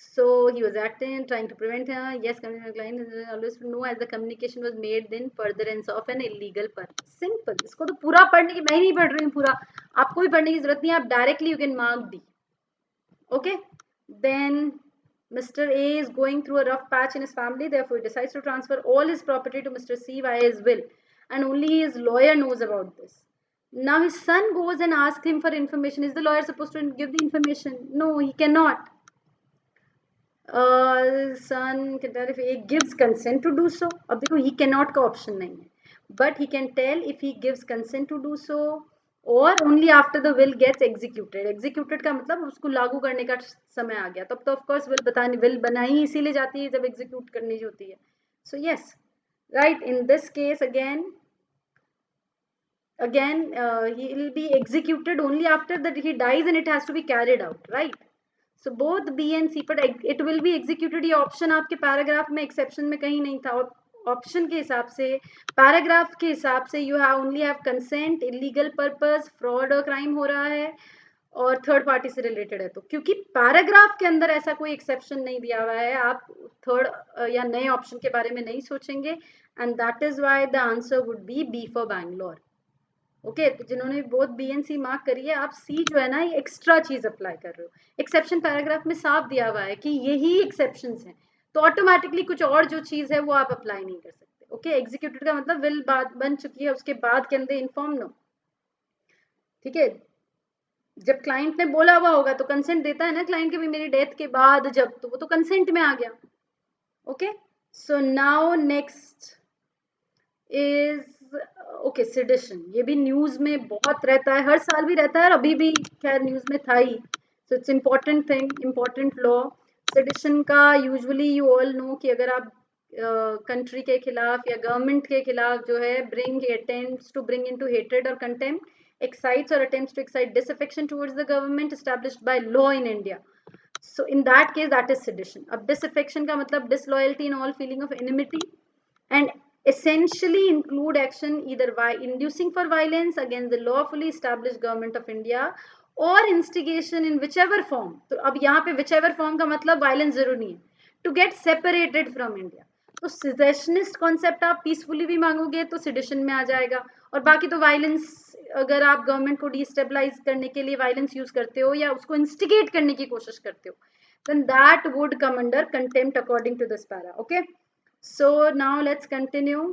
So he was acting, trying to prevent her. Yes, client is always to know as the communication was made then furtherance of an illegal purpose. Simple. इसको तो पूरा पढ़ने की, मैं नहीं पढ़ रही हूँ पूरा, आपको भी पढ़ने की जरूरत नहीं है. आप directly you can mark the. Okay. Then Mr. A is going through a rough patch in his family. Therefore, he decides to transfer all his property to Mr. C via his will, and only his lawyer knows about this. Now his son goes and asks him for information. Is the lawyer supposed to give the information? No, he cannot. Son if he gives consent to do so. अब देखो he cannot का option नहीं है, but he can tell if he gives consent to do so or only after the will gets executed. Executed का मतलब उसको लागू करने का समय आ गया, तब तो of course will बनाई इसीलिए जाती है जब execute करनी होती है. So yes, right, in this case again he will be executed only after that he dies and it has to be carried out, right? So both B and C, but it will be executed. ये option आपके paragraph में exception में कहीं नहीं था. Option के हिसाब से, पैराग्राफ के हिसाब से you have only have consent, illegal purpose, fraud और क्राइम हो रहा है और थर्ड पार्टी से रिलेटेड है. तो क्योंकि पैराग्राफ के अंदर ऐसा कोई एक्सेप्शन नहीं दिया हुआ है, आप थर्ड या नए ऑप्शन के बारे में नहीं सोचेंगे. And that is why the answer would be B for Bangalore. Okay, तो जिन्होंने both B and C mark करी है, आप सी जो है ना ये एक्स्ट्रा चीज अप्लाई कर रहे हो. एक्सेप्शन पैराग्राफ में साफ दिया हुआ है कि यही एक्सेप्शंस हैं, तो ऑटोमेटिकली कुछ और जो चीज है वो आप अप्लाई नहीं कर सकते. ओके, एग्जीक्यूटेड का मतलब विल बात बन चुकी है उसके बाद के अंदर इन्फॉर्म नो. ठीक है, जब क्लाइंट ने बोला हुआ होगा तो कंसेंट देता है ना क्लाइंट के भी मेरी डेथ के बाद, जब तो वो तो कंसेंट में आ गया. Okay, so now next is okay sedition. ये भी न्यूज में बहुत रहता है, हर साल भी रहता है और अभी भी खैर न्यूज में था ही. So it's important thing, important law. Sedition का यूजुअली यू ऑल नो कि अगर आप कंट्री के खिलाफ या गवर्नमेंट के खिलाफ जो है bring attempts to bring into hatred और contempt, excites or attempts to excite disaffection towards the government established by law in India. So in that case that is sedition. अब disaffection का मतलब disloyalty in all feeling of enmity and essentially include action either by inducing for violence against the lawfully established government of India or instigation in whichever form. तो अब यहाँ पे whichever form का मतलब violence जरूर नहीं है, to get separated from India. तो सेसेशनिस्ट कॉन्सेप्ट आप पीसफुली भी मांगोगे तो सेडिशन में आ जाएगा, और बाकी तो वायलेंस, अगर आप गवर्नमेंट को डिस्टेबलाइज करने के लिए वायलेंस यूज करते हो या उसको इंस्टिगेट करने की कोशिश करते हो, then that would come under contempt according to this para. Okay, so now let's continue.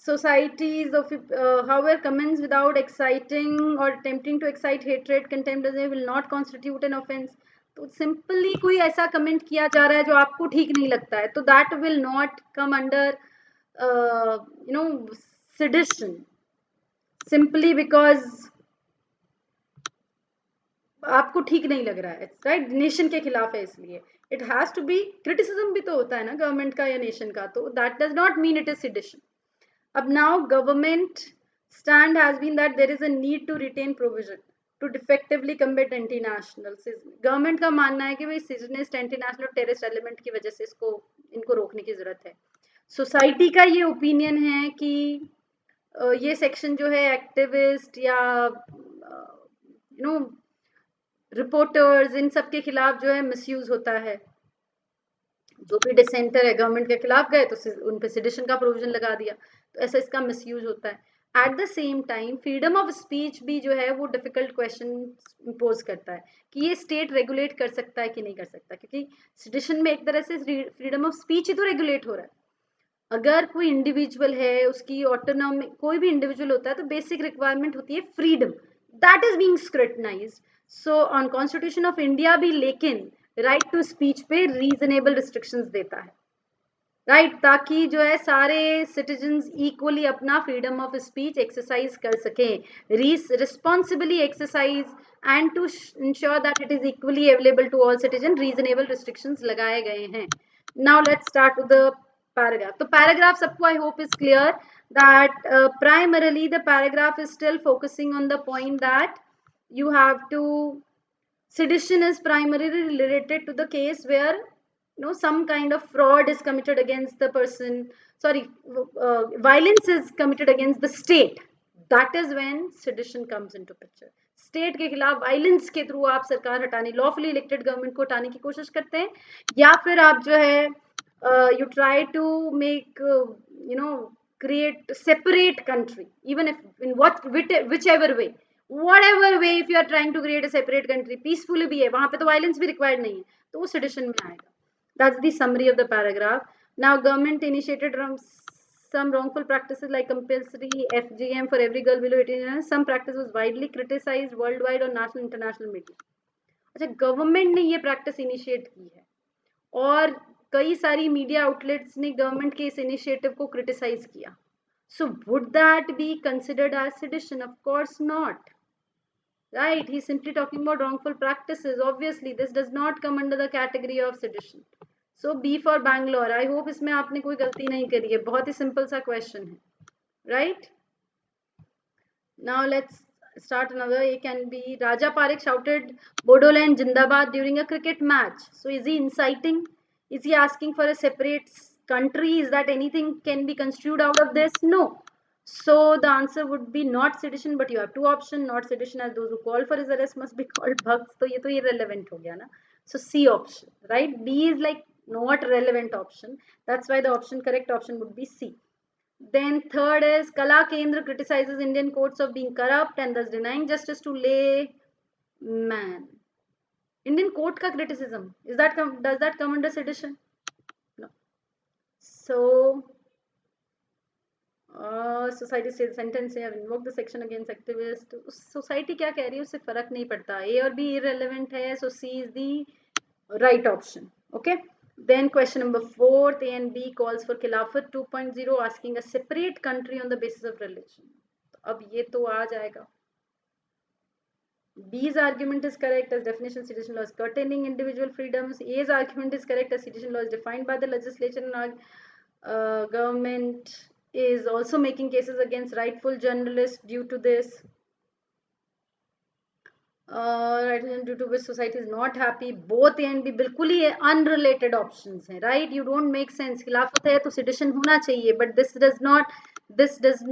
Societies of however comments without exciting or attempting to excite hatred, contempt will not constitute an offense. तो simply कोई ऐसा comment किया जा रहा है जो आपको ठीक नहीं लगता है तो that will not come under sedition, simply because आपको ठीक नहीं लग रहा है, राइट, नेशन के खिलाफ है, इसलिए it has to be, criticism भी तो होता है ना गवर्नमेंट का या नेशन का, तो that does not mean it is sedition. अब now government stand has been that there is a need to retain provision to effectively combat anti-national. Government का मानना है कि भाई सिजनिस्ट, एंटी-नेशनल और टेररिस्ट एलिमेंट की वजह से इनको रोकने की जरूरत है. सोसाइटी का ये ओपिनियन है कि ये सेक्शन जो है एक्टिविस्ट या यू नो रिपोर्टर्स, इन सब के खिलाफ जो है मिसयूज होता है. जो भी डिसेंटर है गवर्नमेंट के खिलाफ गए तो उन पे सेडिशन का प्रोविजन लगा दिया, तो ऐसा इसका मिसयूज होता है. At the same time freedom of speech भी जो है वो डिफिकल्ट क्वेश्चन इम्पोज करता है कि ये स्टेट रेगुलेट कर सकता है कि नहीं कर सकता, क्योंकि सेडिशन में एक तरह से फ्रीडम ऑफ स्पीच ही तो रेगुलेट हो रहा है. अगर कोई इंडिविजुअल है, उसकी ऑटोनॉमी, कोई भी इंडिविजुअल होता है तो बेसिक रिक्वायरमेंट होती है freedom, that is being scrutinised. So on constitution of India भी लेकिन राइट टू स्पीच पे रीजनेबल रिस्ट्रिक्शंस देता है, राइट, ताकि जो है सारे सिटीजन्स इक्वली अपना फ्रीडम ऑफ स्पीच एक्सरसाइज कर सकें, responsibly exercise, and to ensure that it is equally available to all citizen. Reasonable restrictions लगाए गए हैं. Now let's start with the paragraph. तो paragraph सबको I hope is clear that primarily the paragraph is still focusing on the point that you have to, sedition is primarily related to the case where some kind of fraud is committed against the person, sorry, violence is committed against the state. That is when sedition comes into picture. State के खिलाफ violence के through आप सरकार हटाने, lawfully elected government को हटाने की कोशिश करते हैं, या फिर आप जो है you try to make create separate country, even if in whichever way, whatever way, if you are trying to create a separate country peacefully भी है, वहां पे तो violence भी required नहीं है, तो वो sedition में आएगा. That's the summary of the paragraph. Now government initiated some wrongful practices like compulsory FGM for every girl below 18 years. Some practice was widely criticized worldwide on national international media. अच्छा, government ने ये practice initiate की है और कई सारी media outlets ने government के इस इनिशिएटिव को क्रिटिसाइज किया. So would that be considered as sedition? Of course not, right? He's simply talking about wrongful practices. Obviously this does not come under the category of sedition. So B for Bangalore. I hope इसमें आपने कोई गलती नहीं करी है, बहुत ही simple सा question है, right? Now let's start another. A can be Raja Parekh shouted Bodoland Jindabad during a cricket match. So is he inciting? Is he asking for a separate country? Is that anything can be construed out of this? No. So the answer would be not sedition, but you have two options. Not sedition, as those who call for his arrest must be called bhaks. So ये तो irrelevant हो गया ना. So C option, right? D is like not relevant option. That's why the correct option would be C. Then third is Kala Kendra criticizes Indian courts of being corrupt and thus denying justice to layman. Indian court ka criticism, does that come under sedition? No. So society says sentence have invoked the section against activist. Society क्या कह रही है उससे फर्क नहीं पड़ता. A और B irrelevant है, so C is the right option. Okay. Then question number 4, A and B calls for Khilafat 2.0, asking a separate country on the basis of religion. अब ये तो आ जाएगा. B's argument is correct as definition of sedition law is curtailing individual freedoms. A's argument is correct as sedition law is defined by the legislature and government is also making cases against rightful journalists due to this. Due to which society is not happy. Both A and B बिल्कुल ही unrelated options हैं, right? You don't make sense. खिलाफत है तो sedition होना चाहिए, but this does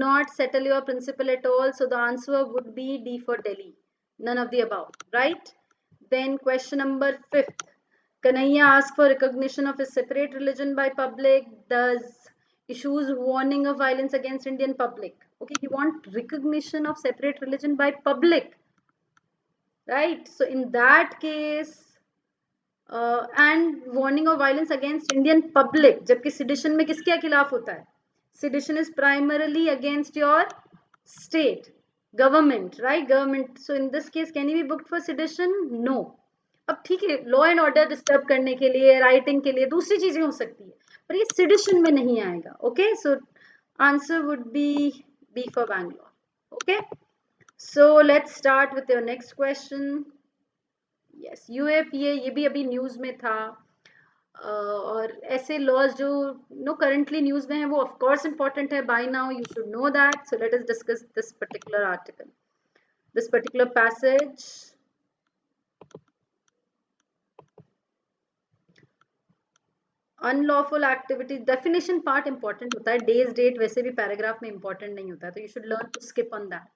not settle your principle at all. So the answer would be D for Delhi. None of the above, right? Then question number 5. Kanhaiya asks for recognition of a separate religion by public. Does issues warning of violence against Indian public. Okay, you want recognition of separate religion by public, right? So in that case, and warning of violence against Indian public, जबकि sedition में किसके खिलाफ होता है? Sedition is primarily against your state government, right? Government. So in this case, can he be booked for sedition? No. अब ठीक है, law and order disturb करने के लिए, राइटिंग के लिए, दूसरी चीजें हो सकती है, पर ये सेडिशन में नहीं आएगा. Okay, so answer would be B for Bangalore. Okay, so let's start with your next question. Yes UAPA, ये भी अभी न्यूज में था। और ऐसे लॉज जो नो करंटली न्यूज में है वो ऑफ कोर्स इंपॉर्टेंट है, by now you should know that. So let us discuss this particular article, this particular passage. Unlawful activity definition part important होता है, डेज डेट वैसे भी पैराग्राफ में इंपॉर्टेंट नहीं होता है, तो you should learn to skip on that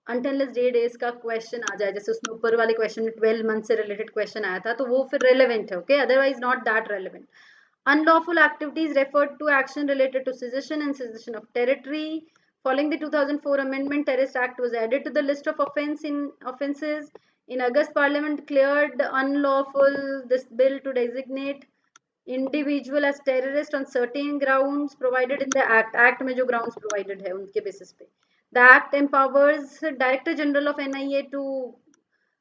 until day days का क्वेश्चन आ जाए। जैसे उसमें ऊपर वाले क्वेश्चन में 12 मंथ से रिलेटेड क्वेश्चन आया था, तो वो फिर रेलेवेंट है, okay, otherwise not that relevant. Unlawful activities referred to action related to secession and secession of territory. Following the 2004 Amendment, Terrorist Act was added to the list of offences. In August, Parliament cleared unlawful this bill to designate individual as terrorist on certain grounds provided in the act. Act में जो grounds provided है उनके basis पे. The act empowers Director General of NIA to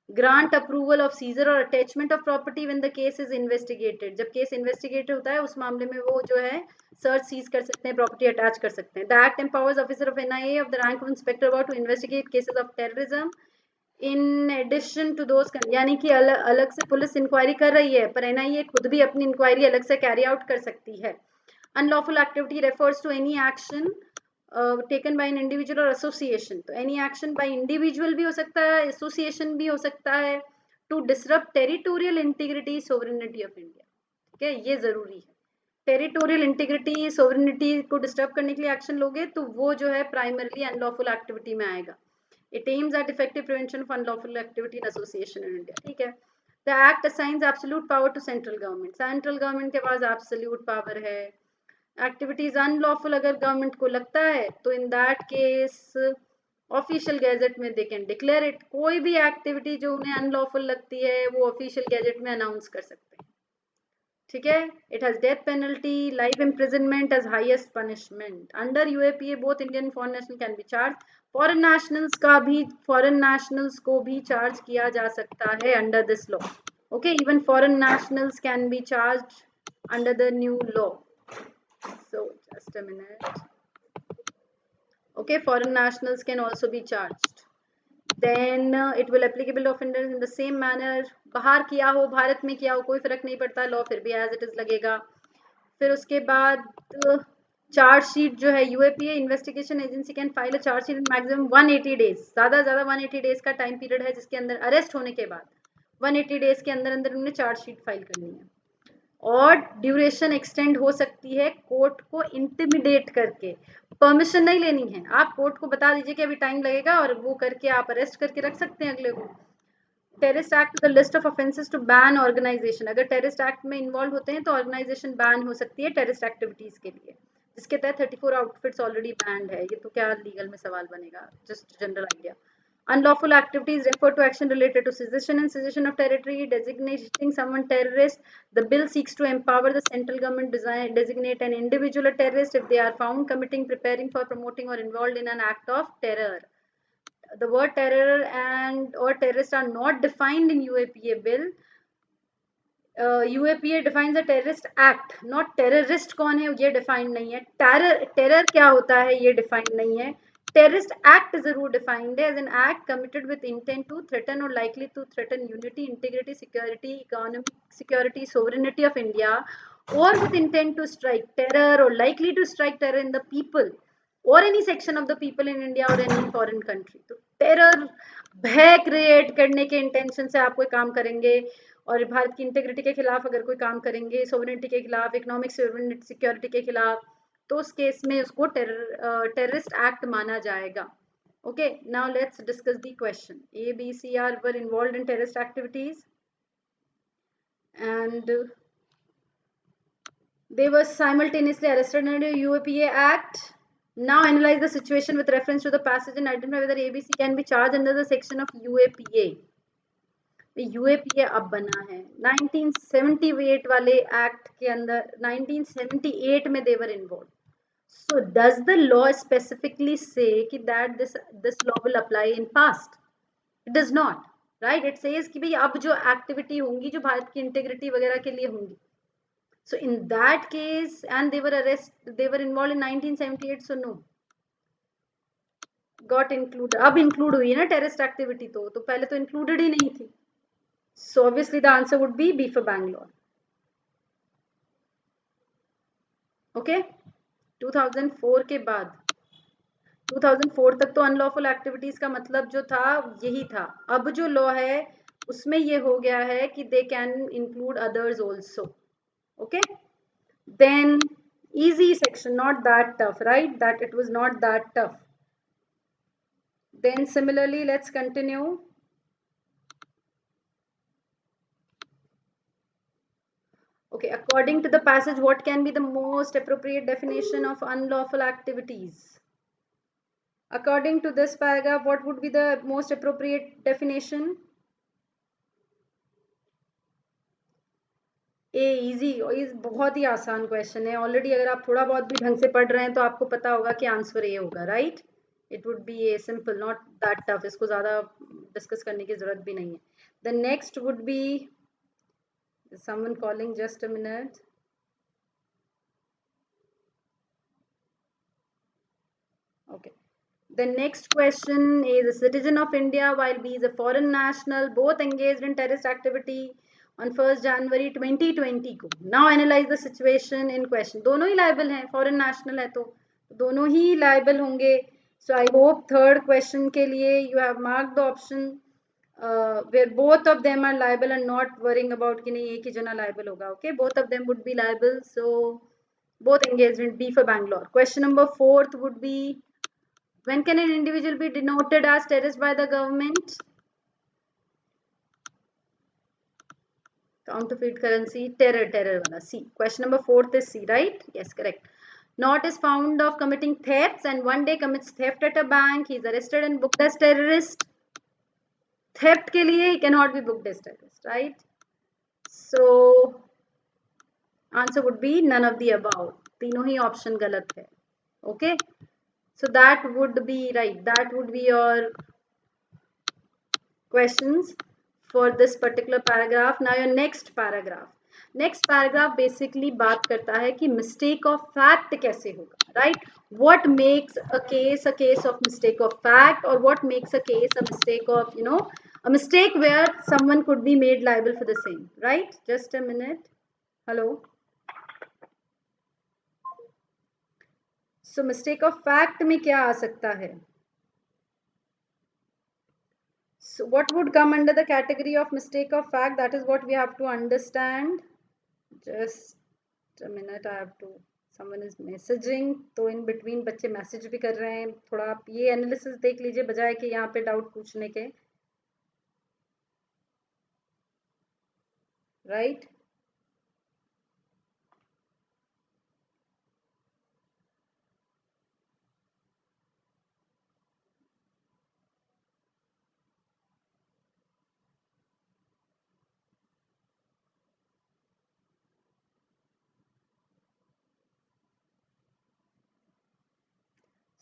grant approval of seizure or attachment of property when the case is investigated. जब case investigate होता है उस मामले में वो जो है सर्च सीज कर सकते हैं, प्रॉपर्टी अटैच कर सकते हैं. The act empowers officer of NIA of the rank of inspector about to investigate cases of terrorism in addition to those, यानी कि अलग से पुलिस इंक्वायरी कर रही है पर एनआईए खुद भी अपनी इंक्वायरी अलग से कैरी आउट कर सकती है. Unlawful activity refers to any action taken by an individual और एसोसिएशन. तो एनी एक्शन बाय इंडिविजुअल भी हो सकता है, एसोसिएशन भी हो सकता है, to disrupt territorial integrity sovereignty of India. ठीक है, ये जरूरी है. टेरिटोरियल इंटीग्रिटी सोवरेनिटी को डिस्टर्ब करने के लिए एक्शन लोगे तो वो जो है प्राइमरली अनलॉफुल एक्टिविटी में आएगा. It aims at effective prevention of unlawful activity in association in India. ठीक है. The act assigns absolute power to central government. Central government के पास absolute power है. Activities unlawful अगर government को लगता है तो in that case official gazette में they can declare it. कोई भी activity जो उन्हें unlawful लगती है वो official gazette में announce कर सकते हैं. ठीक है. It has death penalty, life imprisonment as highest punishment. Under UAPA both Indian and foreign national can be charged. Foreign nationals का भी, फॉरेन नेशनल्स को भी चार्ज किया जा सकता है under this law. Okay, even foreign nationals can be charge under the new law. So just a minute. Okay, foreign nationals can also be charged. Then it will applicable offenders in the same manner. बाहर किया हो भारत में किया हो कोई फर्क नहीं पड़ता, लॉ फिर भी एज इट इज लगेगा. फिर उसके बाद चार्जशीट जो है, UAPA investigation agency can file a chargesheet in maximum 180 days. ज़्यादा 180 डेज का टाइम पीरियड है जिसके अंदर अरेस्ट होने के बाद 180 डेज के अंदर अंदर उन्हें चार्जशीट फाइल करनी है. और ड्यूरेशन एक्सटेंड हो सकती है कोर्ट को इंटिमिडेट करके. परमिशन नहीं लेनी है, आप कोर्ट को बता दीजिए कि अभी टाइम लगेगा और वो करके आप अरेस्ट करके रख सकते हैं अगले को. Terrorist act the list of offences to ban organisation. अगर टेररिस्ट एक्ट में इन्वॉल्व होते हैं तो ऑर्गेनाइजेशन बैन हो सकती है टेररिस्ट एक्टिविटीज के लिए, जिसके तहत 34 आउटफिट्स ऑलरेडी बैंड है. ये तो क्या लीगल में सवाल बनेगा, just general idea. Unlawful activities refer to action related to secession and secession of territory, designating someone terrorist. The bill seeks to empower the central government to designate an individual a terrorist if they are found committing, preparing for, promoting or involved in an act of terror. The word terror and or terrorist are not defined in UAPA bill. UAPA defines a terrorist act, not terrorist कौन है ये defined नहीं है. terror क्या होता है ये defined नहीं है. Terrorist act जरूर defined है as an act committed with intent to threaten or likely to threaten unity, integrity, security, economic security, sovereignty of India, or with intent to strike terror or likely to strike terror in the people or any section of the people in India or any foreign country. तो terror भय create करने के intention से आप कोई काम करेंगे और भारत की इंटीग्रिटी के खिलाफ अगर कोई काम करेंगे, सोवरेनिटी के खिलाफ, इकोनॉमिक सिक्योरिटी के खिलाफ, तो उस केस में उसको टेररिस्ट एक्ट माना जाएगा. Okay, now let's discuss the question. A B C are were involved in terrorist activities and they were simultaneously arrested under UAPA Act. Now analyze the situation with reference to the passage and identify whether ABC can be charged under the section of UAPA. UAPA अब बना है 1978 वाले act के अंदर. 1978 में they were involve. So does the law specifically say कि that this law will apply in past? It does not, right. It says कि भाई अब जो एक्टिविटी होंगी जो भारत की इंटीग्रिटी वगैरह के लिए होंगी. So in that case and they were involve in 1978. So no, got include. अब इंक्लूड हुई है ना टेररिस्ट एक्टिविटी, तो पहले तो इंक्लूडेड ही नहीं थी. So obviously the answer would be B for Bangalore. Okay, 2004 के बाद 2004 तक तो अनलॉफुल एक्टिविटीज का मतलब जो था यही था. अब जो लॉ है उसमें ये हो गया है कि they can include others also. Okay, then easy section, not that tough, right? That it was not that tough. Then similarly, let's continue. Okay, according to the passage, what can be the most appropriate definition of unlawful activities? According to this paragraph, what would be the most appropriate definition? Easy, is बहुत ही आसान question है. Already अगर आप थोड़ा बहुत भी ढंग से पढ़ रहे हैं तो आपको पता होगा कि आंसर ए होगा, right? It would B a simple, not that tough. इसको ज्यादा डिस्कस करने की जरूरत भी नहीं है. The next would be someone calling, just a minute. Okay. The next question is: a citizen of India while B is a foreign national, both engaged in terrorist activity on 1st January 2020 को. Now analyze the situation in question. दोनों ही liable हैं, foreign national है तो दोनों ही liable होंगे. So I hope third question के लिए you have marked the option where both of them are liable and not worrying about कि नहीं एक ही जना liable होगा. Okay, both of them would be liable. So both engaged in B for Bangalore. Question number 4th would be: when can an individual be denoted as terrorist by the government? Counterfeit currency, terror wala. C. Question number 4th is C, right? Yes, correct. Not is found of committing thefts and one day commits theft at a bank. He is arrested and booked as terrorist. Theft के लिए he cannot be booked as terrorist, right? So answer would be none of the above. तीनों ही option गलत है. Okay. So that would be right. That would be your questions for this particular paragraph. Now your next paragraph. Next paragraph basically बात करता है कि mistake of fact कैसे होगा, right? What makes a case of mistake of fact, or what makes a case a mistake of, a mistake where someone could be made liable for the same, right? Just a minute. Hello. So mistake of fact में क्या आ सकता है? So what would come under the category of mistake of fact? That is what we have to understand. Just a minute, I have to, someone is messaging, तो in between बच्चे message भी कर रहे हैं. थोड़ा आप ये एनालिसिस देख लीजिए बजाय कि यहाँ पे डाउट पूछने के, right?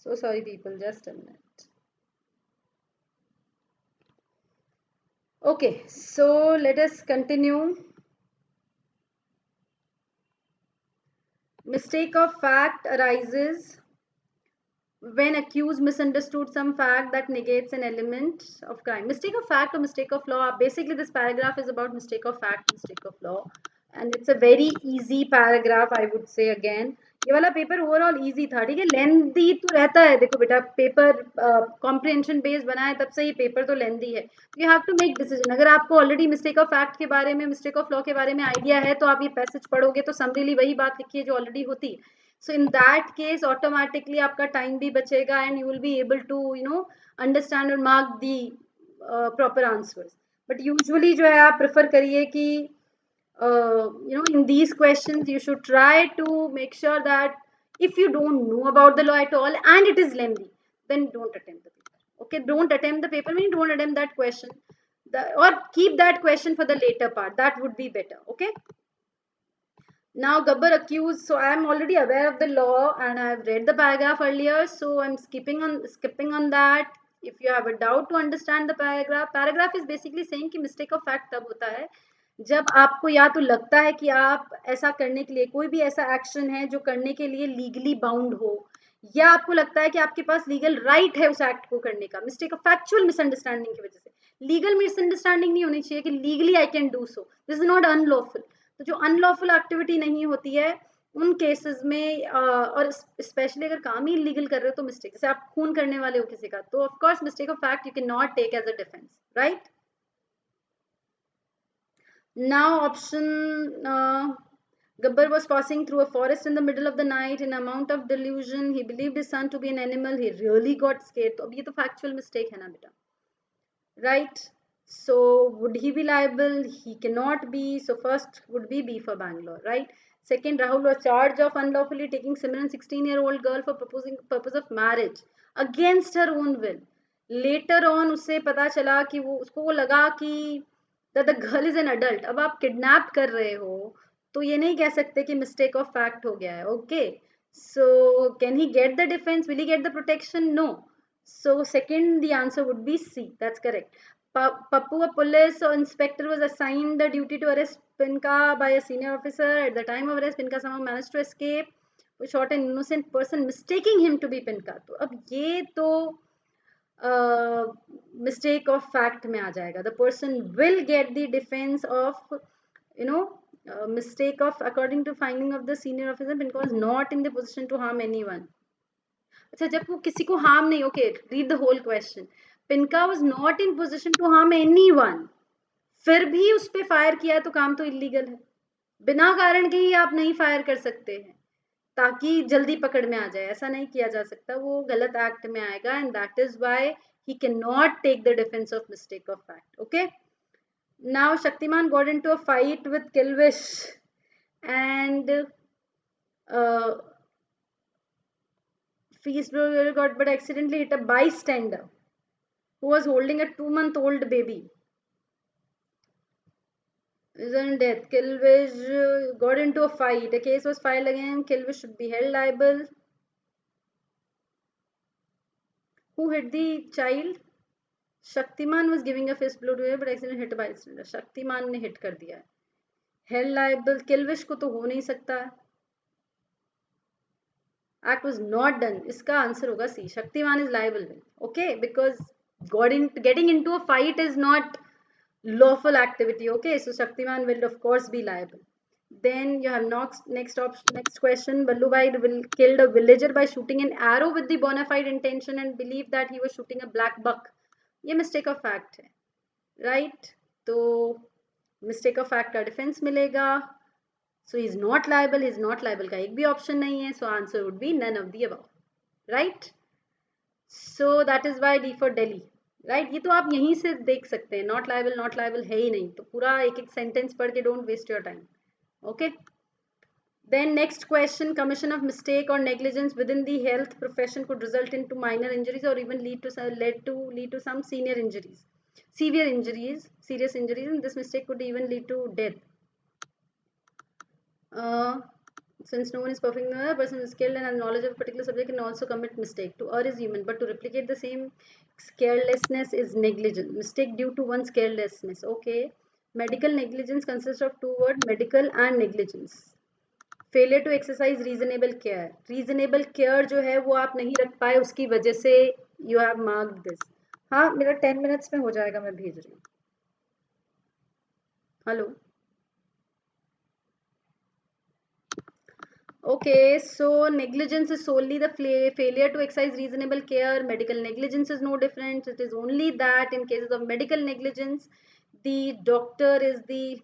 So sorry people, just a minute. Okay, so let us continue. Mistake of fact arises when accused misunderstood some fact that negates an element of crime. Mistake of fact or mistake of law. Basically, this paragraph is about mistake of fact, mistake of law, and it's a very easy paragraph, I would say again. ये वाला paper overall easy था, ठीक है. लेंदी तो रहता है, देखो बेटा पेपर कॉम्प्रिहेंशन बेस्ड बना है तब से ये पेपर तो लेंदी है. You have to make decision. अगर आपको ऑलरेडी मिस्टेक ऑफ फैक्ट के बारे में, मिस्टेक ऑफ लॉ के बारे में आइडिया है तो आप ये पैसेज पढ़ोगे तो समरीली वही बात लिखी है जो ऑलरेडी होती है. So in that case automatically आपका time भी बचेगा and you will be able to understand and mark the proper answers. But usually जो है आप prefer करिए कि in these questions you should try to make sure that if you don't know about the law at all and it is lengthy, then don't attempt the paper. Okay, don't attempt the paper, meaning don't attempt that question, or keep that question for the later part. That would be better. Okay. Now Gabbar accused, so I am already aware of the law and I have read the paragraph earlier, so I'm skipping on that. If you have a doubt to understand the paragraph is basically saying कि mistake of fact तब होता है जब आपको या तो लगता है कि आप ऐसा करने के लिए, कोई भी ऐसा एक्शन है जो करने के लिए लीगली बाउंड हो, या आपको लगता है कि आपके पास लीगल राइट है उस एक्ट को करने का. मिस्टेक ऑफ फैक्चुअल मिसअंडरस्टैंडिंग की वजह से. लीगल मिसअंडरस्टैंडिंग नहीं होनी चाहिए कि legally I can do so, this is not unlawful. तो जो अनलॉफुल एक्टिविटी नहीं होती है उन केसेस में और स्पेशली अगर काम ही इलीगल कर रहे हो तो मिस्टेक, जैसे आप खून करने वाले हो किसी का, तो of course mistake of fact you can not take as a defence, right? Now option Gabbar was passing through a forest in the middle of the night in amount of delusion. He believed his son to be an animal. He really got scared. तो अब ये तो factual mistake है ना बेटा, right? So would he be liable? He cannot be. So first would be B for Bangalore, right? Second, Rahul was charged of unlawfully taking Simran 16-year-old girl for proposing purpose of marriage against her own will. Later on उसे पता चला कि वो उसको वो लगा कि that the girl is an adult. अब आप किडनैप कर रहे हो तो ये नहीं कह सकते कि मिस्टेक ऑफ फैक्ट हो गया है, okay? So can he get the defence, will he get the protection? No. So second, the answer would be C. That's correct. Papua police or inspector was assigned the duty to arrest Pinka by a senior officer. At the time of arrest, Pinka somehow managed to escape. We shot an innocent person, mistaking him to be Pinka. तो अब ये तो mistake of fact में आ जाएगा. The person will get the defense of, you know, mistake of, according to finding of the senior officer, Pinka was not in the position to harm anyone. अच्छा, जब वो किसी को हार्म नहीं, okay, read the whole question. पिनका was not in position to harm anyone, फिर भी उस पे फायर किया तो काम तो इलीगल है. बिना कारण के ही आप नहीं फायर कर सकते हैं ताकि जल्दी पकड़ में आ जाए, ऐसा नहीं किया जा सकता, वो गलत एक्ट में आएगा. And that is why he cannot take the defense of mistake of fact. Okay, now Shaktiman got into a fight with Kilvish and Feast got but accidentally hit a bystander who was holding a 2-month-old baby. Isn't death. Kilvish got into a fight. A case was filed against. Kilvish should be held liable. Who hit the child? Shaktiman was giving a fist blow to her but accidentally hit a bystander. Shaktiman ने hit कर दिया है. Held liable. Kilvish को तो हो नहीं सकता. Act was not done. इसका आंसर होगा C. Shaktiman is liable. Okay, because getting into a fight is not lawful activity. Okay, so Shaktiman will of course be liable. Then you have next question. Ballubai will killed a villager by shooting an arrow with the bona fide intention and believed that he was shooting a black buck. ये mistake of fact है, right? तो mistake of fact का defense मिलेगा. So he is not liable. He is not liable का एक भी option नहीं है. So answer would be none of the above, right? So that is why D for Delhi. Right, ये तो आप यहीं से देख सकते हैं. नॉट लाइबल है ही नहीं, तो पूरा एक एक सेंटेंस पढ़ के don't waste your time. Okay, then next question, commission of mistake or negligence within the health profession could result into minor injuries or even lead to some severe injuries, serious injuries, and this mistake could even lead to death. Since no one is perfect, the person is skilled and has knowledge of a particular subject can also commit mistake. To err is human, but to replicate the same carelessness is negligence. Mistake due to one's carelessness. Okay. Medical negligence consists of two words, medical and negligence. Failure to exercise reasonable care. Reasonable care जो है वो आप नहीं रख पाए, उसकी वजह से you have marked this. हाँ, मेरा 10 minutes में हो जाएगा, मैं भेज रही हूँ. Hello. Okay, so negligence is solely the failure to exercise reasonable care. Medical negligence is no different. It is only that in cases of medical negligence, the doctor is the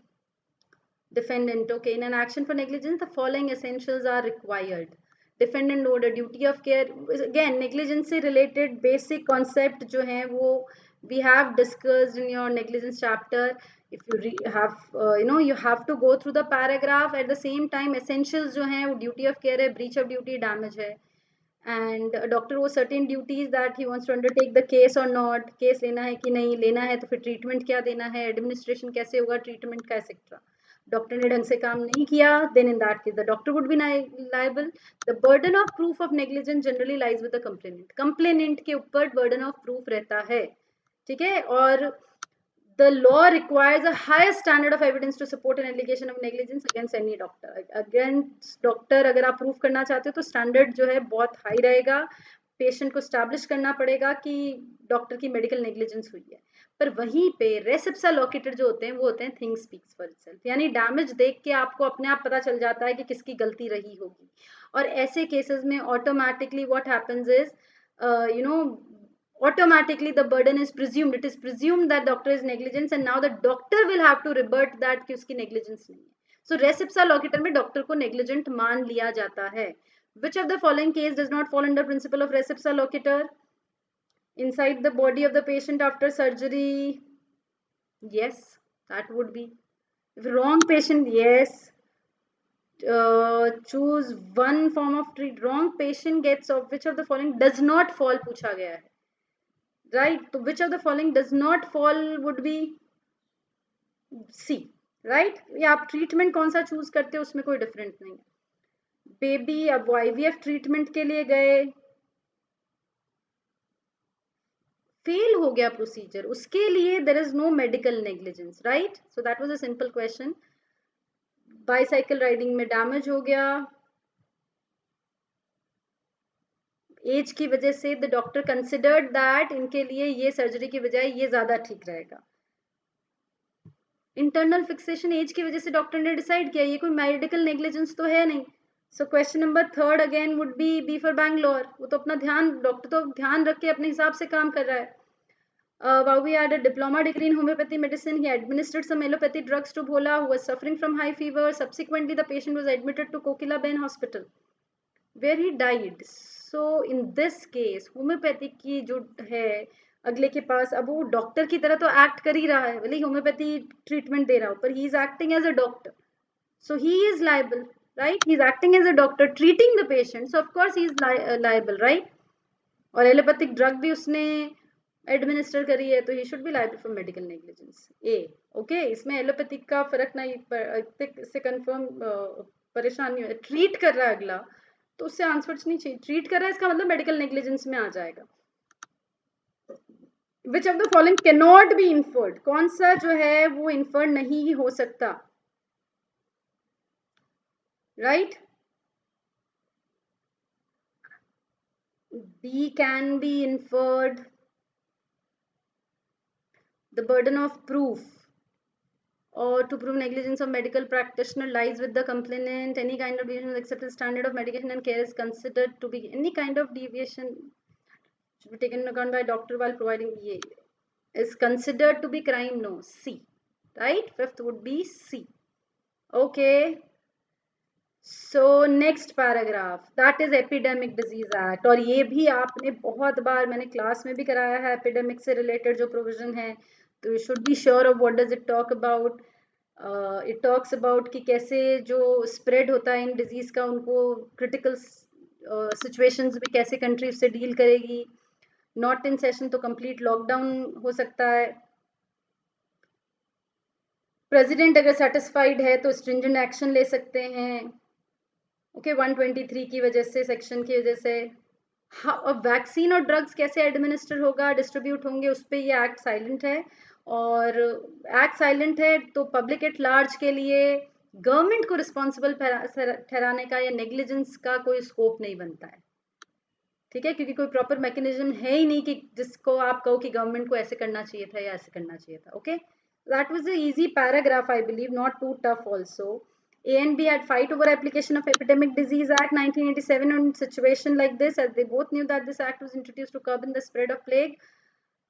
defendant. Okay, in an action for negligence, the following essentials are required. Defendant order, duty of care. Again, negligence से related basic concept जो है वो we have discussed in your negligence chapter. If you have you have to go through the paragraph. At the same time, essentials जो हैं वो duty of care है, breach of duty, damage है, and doctor वो certain duties that he wants to undertake the case or not. case लेना है कि नहीं लेना है, तो फिर treatment क्या देना है, administration कैसे होगा treatment का, etc. डॉक्टर ने ढंग से काम नहीं किया, then in that case the doctor would be liable. The burden of proof of negligence generally lies with the complainant. complainant के ऊपर burden of proof रहता है, ठीक है. और the law requires a higher standard of evidence to support an allegation of negligence against any doctor. Against doctor अगर आप proof करना चाहते हो तो standard जो है बहुत high रहेगा. पेशेंट को स्टैब्लिश करना पड़ेगा कि डॉक्टर की मेडिकल नेग्लिजेंस हुई है. पर वहीं पे रेस इप्सा लोकेटर जो होते हैं वो होते हैं थिंग स्पीक्स फॉर इटसेल्फ, यानी डैमेज देख के आपको अपने आप पता चल जाता है कि किसकी गलती रही होगी। और ऐसे केसेस में automatically what happens is, you know, automatically the burden is presumed, it is presumed that doctor is negligent and now the doctor will have to rebut that कि उसकी negligence नहीं है। So res ipsa loquitur में doctor को negligent मान लिया जाता है। Which of the following case does not fall under principle of res ipsa loquitur? Inside the body of the patient after surgery, yes, that would be. If wrong patient, yes, choose one form of treat, wrong patient gets of which of the following does not fall पूछा गया है, right? तो which of the following does not fall would be C, right? या आप treatment कौन सा choose करते हो उसमें कोई डिफरेंस नहीं है। बेबी अब IVF ट्रीटमेंट के लिए गए, फेल हो गया प्रोसीजर, उसके लिए there is no medical negligence, right? So that was a simple question. Bicycle riding में डैमेज हो गया, एज की वजह से द डॉक्टर कंसिडर्ड दैट इनके लिए ये सर्जरी की बजाय ये ज्यादा ठीक रहेगा। इंटरनल फिक्सेशन एज की वजह से डॉक्टर ने डिसाइड किया, ये कोई मेडिकल नेग्लिजेंस तो है नहीं। So question number third again would be for Bangalore, वो तो अपना ध्यान, डॉक्टर तो ध्यान रख के अपने हिसाब से काम कर रहा है। Bobby had a diploma degree in homeopathy medicine. He administered some allopathy drugs to Bhola, who was suffering from high fever. Subsequently, the patient was admitted to Kokilaben Hospital, where he died. So, in this case, homeopathy की जो है अगले के पास, अब वो doctor की तरह तो एक्ट कर ही रहा है, भले ही होम्योपैथी ट्रीटमेंट दे रहा हो, पर he is acting as a doctor, so he is liable, right? He is acting as a doctor treating the patient, so of course he is liable, right? और एलोपैथिक ड्रग भी उसने administer करी है, तो he should be liable for medical negligence. A, okay, इसमें allopathic का फर्क नहीं, इससे कंफर्म परेशान नहीं हो, ट्रीट कर रहा है अगला तो उससे आंसर नहीं चाहिए, ट्रीट कर रहा है इसका मतलब मेडिकल नेग्लिजेंस में आ जाएगा। Which of the following can not be inferred, कौन सा जो है वो इन्फर्ड नहीं हो सकता, right? B can be inferred. The burden of proof or to prove negligence of medical practitioner lies with the complainant. Any kind of deviation except the standard of medication and care is considered to be, any kind of deviation should be taken into account by doctor while providing EA is considered to be crime. No, C, right? Fifth would be C. Okay, so next paragraph, that is epidemic disease act, और ये भी आपने बहुत बार, मैंने class में भी कराया है, एपिडेमिक से रिलेटेड जो प्रोविजन है, तो you should be sure of what does it talk about. It talks about कि कैसे जो स्प्रेड होता है इन डिजीज का, उनको क्रिटिकल सिचुएशंस में कैसे कंट्री उससे डील करेगी। नॉट इन सेशन तो कंप्लीट लॉकडाउन हो सकता है। प्रेसिडेंट अगर सेटिस्फाइड है तो स्ट्रिंजेंट एक्शन ले सकते हैं। ओके, 123 की वजह से, सेक्शन की वजह से। हाँ, अब वैक्सीन और ड्रग्स कैसे एडमिनिस्टर होगा, डिस्ट्रीब्यूट होंगे, उस पर ये एक्ट साइलेंट है, और एक्ट साइलेंट है तो पब्लिक एट लार्ज के लिए गवर्नमेंट को रिस्पॉन्सिबल ठहराने का या नेग्लिजेंस का कोई स्कोप नहीं बनता है, ठीक है? क्योंकि कोई प्रॉपर मैकेनिज्म है ही नहीं कि जिसको आप कहो कि गवर्नमेंट को ऐसे करना चाहिए था या ऐसे करना चाहिए था। Okay, that was a easy paragraph, I believe, not too tough also. A and B had fight over application of Epidemic Disease Act 1987 on situation like this, as they both knew that this act was introduced to curb the spread of plague,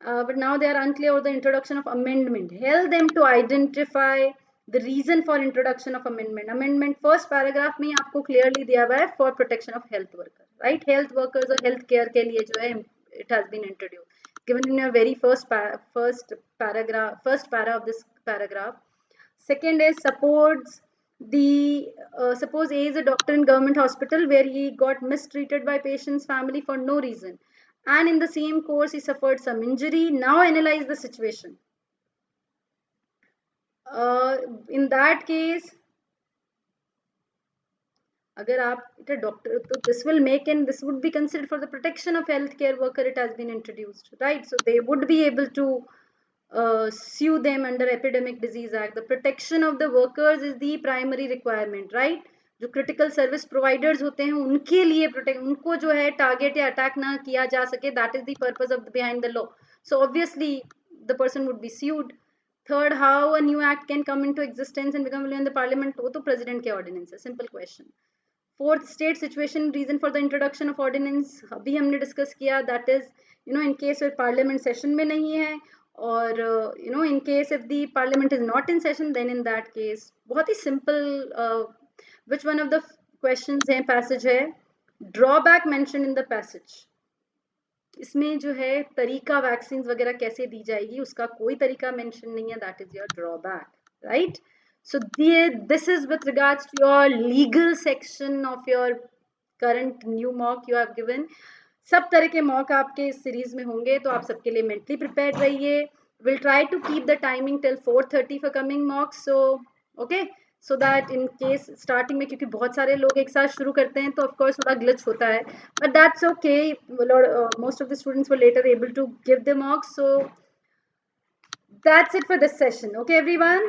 but now they are unclear over the introduction of amendment. Help them to identify the reason for introduction of amendment. Amendment first paragraph में आपको clearly दिया हुआ है for protection of health workers, right? Health workers और health care के लिए जो है it has been introduced, given in your very first para of this paragraph. Second is supports the suppose A is a doctor in government hospital where he got mistreated by patient's family for no reason, and in the same course he suffered some injury. Now analyze the situation. In that case, अगर आप doctor, तो this will make, and this would be considered for the protection of healthcare worker, it has been introduced, right? So they would be able to sue them under Epidemic Disease Act. The protection of the workers is the primary requirement, right? जो critical service providers होते हैं उनके लिए protect, उनको जो है target या attack ना किया जा सके, that is the purpose of behind the law. So obviously the person would be sued. Third, how a new act can come into existence and become law in the parliament, वो तो president के ordinance है, simple question. Fourth, state situation reason for the introduction of ordinance, अभी हमने discuss किया, that is, in case where parliament session में नहीं है, or in case if the parliament is not in session, then in that case, बहुत ही simple. Which one of the questions है, passage है, drawback mentioned in the passage. इसमें जो है तरीका वैक्सीन वगैरह कैसे दी जाएगी उसका कोई तरीका मेंशन नहीं है, that is your drawback, right? So this is with regards to your legal section of your current new mock you have given. सब तरह के mock आपके इस सीरीज में होंगे, तो आप सबके लिए mentally prepared रहिए. We'll try to keep the timing till 4:30 for coming mocks. So okay, so that in case starting में, क्योंकि बहुत सारे लोग एक साथ शुरू करते हैं, तो of course थोड़ा glitch होता है, but that's okay. Most of the students were later able to give the mocks. So that's it for this session. Okay everyone.